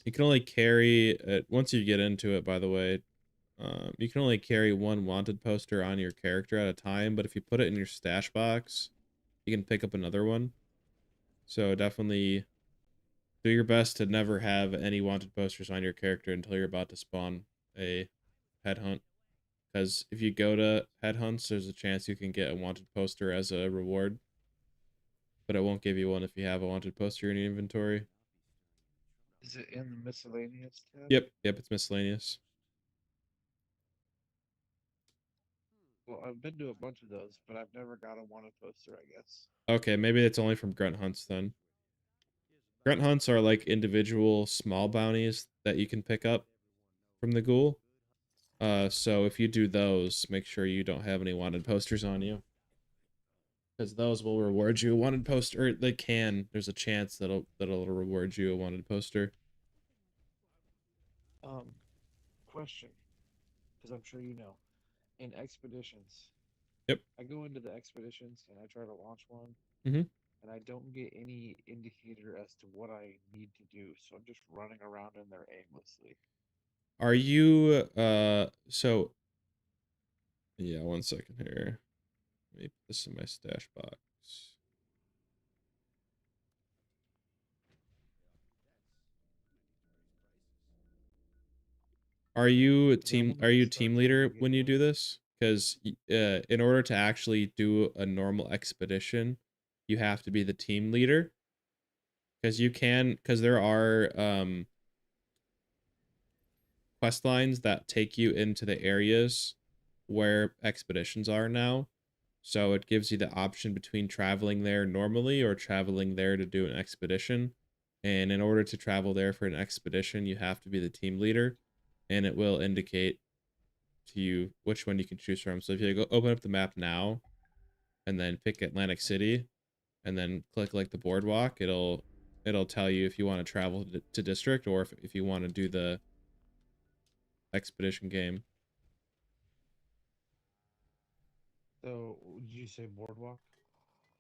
You can only carry it once you get into it, by the way. You can only carry one wanted poster on your character at a time, but if you put it in your stash box, you can pick up another one. So definitely do your best to never have any wanted posters on your character until you're about to spawn a headhunt. Because if you go to headhunts, there's a chance you can get a wanted poster as a reward, but it won't give you one if you have a wanted poster in your inventory. Is it in the miscellaneous tab? Yep, it's miscellaneous. Well, I've been to a bunch of those, but I've never got a wanted poster, I guess. Okay, maybe it's only from grunt hunts then. Grunt hunts are like individual small bounties that you can pick up from the ghoul. So if you do those, make sure you don't have any wanted posters on you, because those will reward you a wanted poster. Or they can. There's a chance that'll reward you a wanted poster. Um, question, because I'm sure you know, in expeditions, Yep. I go into the expeditions and I try to launch one, Mm-hmm. and I don't get any indicator as to what I need to do, so I'm just running around in there aimlessly. Are you so yeah, 1 second here. Let me put this in my stash box. Because I want to are you start team trying to leader get when you the. do this? Because in order to actually do a normal expedition, you have to be the team leader. Because there are quest lines that take you into the areas where expeditions are now. So it gives you the option between traveling there normally or traveling there to do an expedition. And in order to travel there for an expedition, you have to be the team leader, and it will indicate to you which one you can choose from. So if you go open up the map now and then pick Atlantic City and then click like the boardwalk, it'll tell you if you want to travel to district or if you want to do the expedition game. So, did you say boardwalk?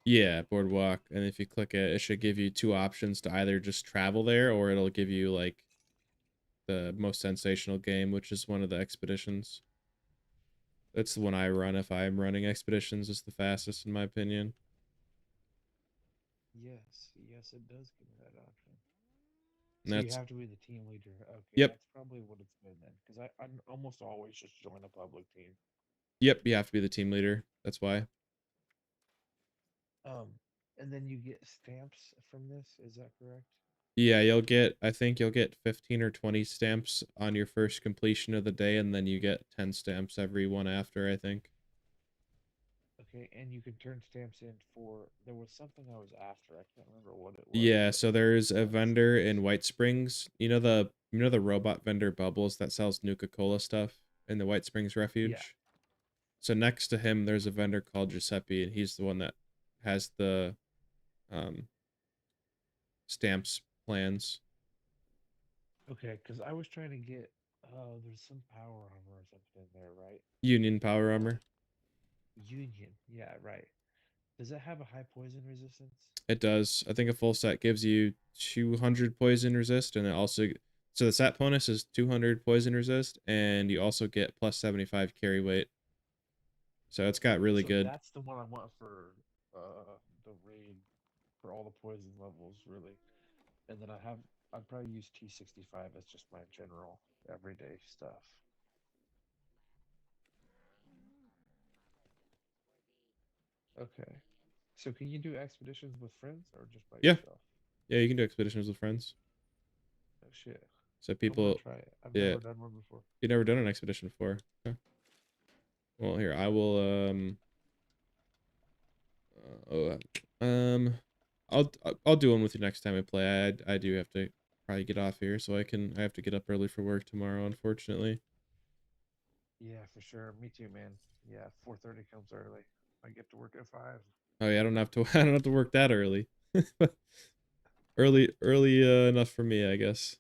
Yeah, boardwalk. And if you click it, it should give you two options to either just travel there or it'll give you like the most sensational game, which is one of the expeditions. That's the one I run if I'm running expeditions. It's the fastest in my opinion. Yes, it does give me that option. And So you that's have to be the team leader. Okay, yep, that's probably what it's been then, because I'm almost always just join a public team. yep. You have to be the team leader. That's why. Um, and then you get stamps from this. Is that correct? Yeah, I think you'll get 15 or 20 stamps on your first completion of the day, and then you get 10 stamps every one after, I think. Okay, and you can turn stamps in for. There was something I was after. I can't remember what it was, Yeah, but so there's a vendor stamps. in White Springs. You know the robot vendor Bubbles that sells Nuka-Cola stuff in the White Springs Yeah. Refuge? So next to him there's a vendor called Giuseppe, and he's the one that has the um stamps plans. Okay, because I was trying to get. There's some power armor or something in there, right? Union Power Armor. Union. Yeah, right. Does it have a high poison resistance? It does. I think a full set gives you 200 poison resist, and it also so the set bonus is 200 poison resist, and you also get plus 75 carry weight. So it's got really So good. that's the one I want for the raid for all the poison levels, really. And then I'd probably use T65 as just my general everyday stuff. Okay. So can you do expeditions with friends or just by Yeah, yourself? yeah, you can do expeditions with friends. Oh shit. So I want people, to try it. I've yeah, never done one before. you've never done an expedition before. Okay. Well, here I will. Oh, um, I'll do one with you next time I play. I do have to probably get off here, so I have to get up early for work tomorrow, unfortunately. Yeah, for sure. Me too, man. Yeah, 4:30 comes early. I get to work at 5. Oh yeah, I don't have to I don't have to work that early. Early enough for me, I guess.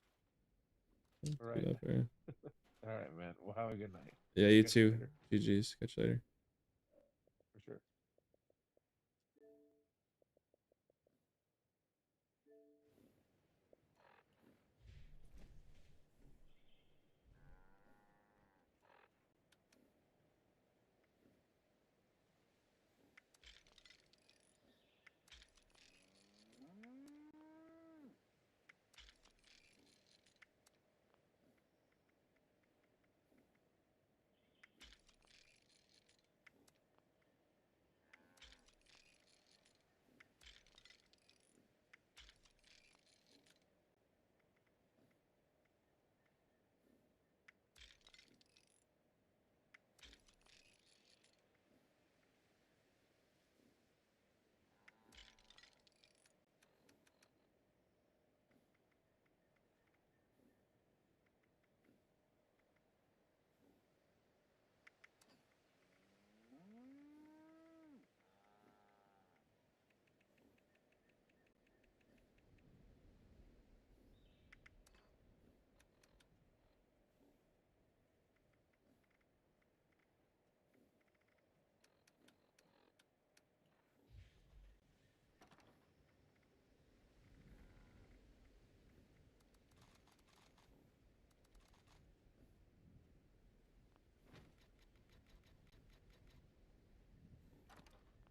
Let's All get right. up there. All right, man. Well, have a good night. Yeah, you Catch you too. later. GG's. Catch you later. For sure.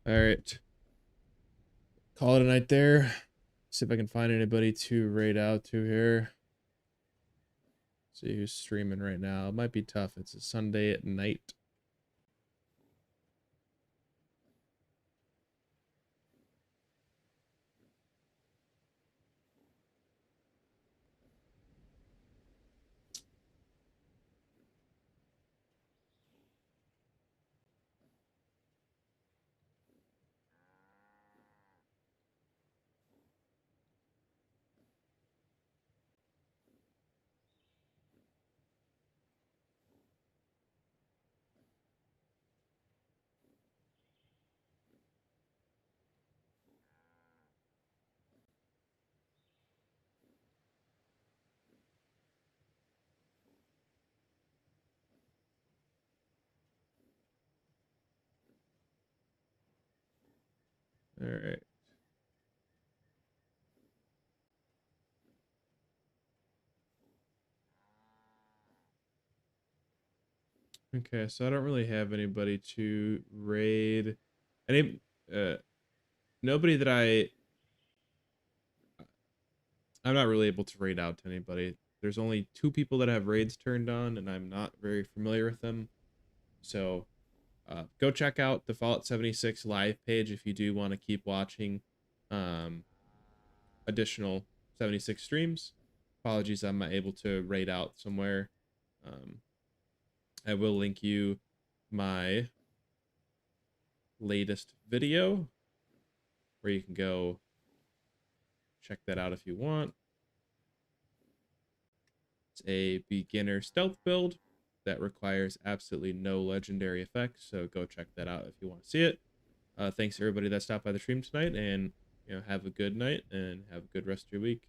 All right. Call it a night there. See if I can find anybody to raid out to here. See who's streaming right now. It might be tough. It's a Sunday at night. All right. Okay, so I don't really have anybody to raid. Any nobody that I'm not really able to raid out to anybody. There's only 2 people that have raids turned on, and I'm not very familiar with them. So go check out the Fallout 76 live page if you do want to keep watching um, additional 76 streams. Apologies, I'm not able to raid out somewhere. Um, I will link you my latest video where you can go check that out if you want. It's a beginner stealth build that requires absolutely no legendary effects, so go check that out if you want to see it. Thanks to everybody that stopped by the stream tonight, and have a good night and have a good rest of your week.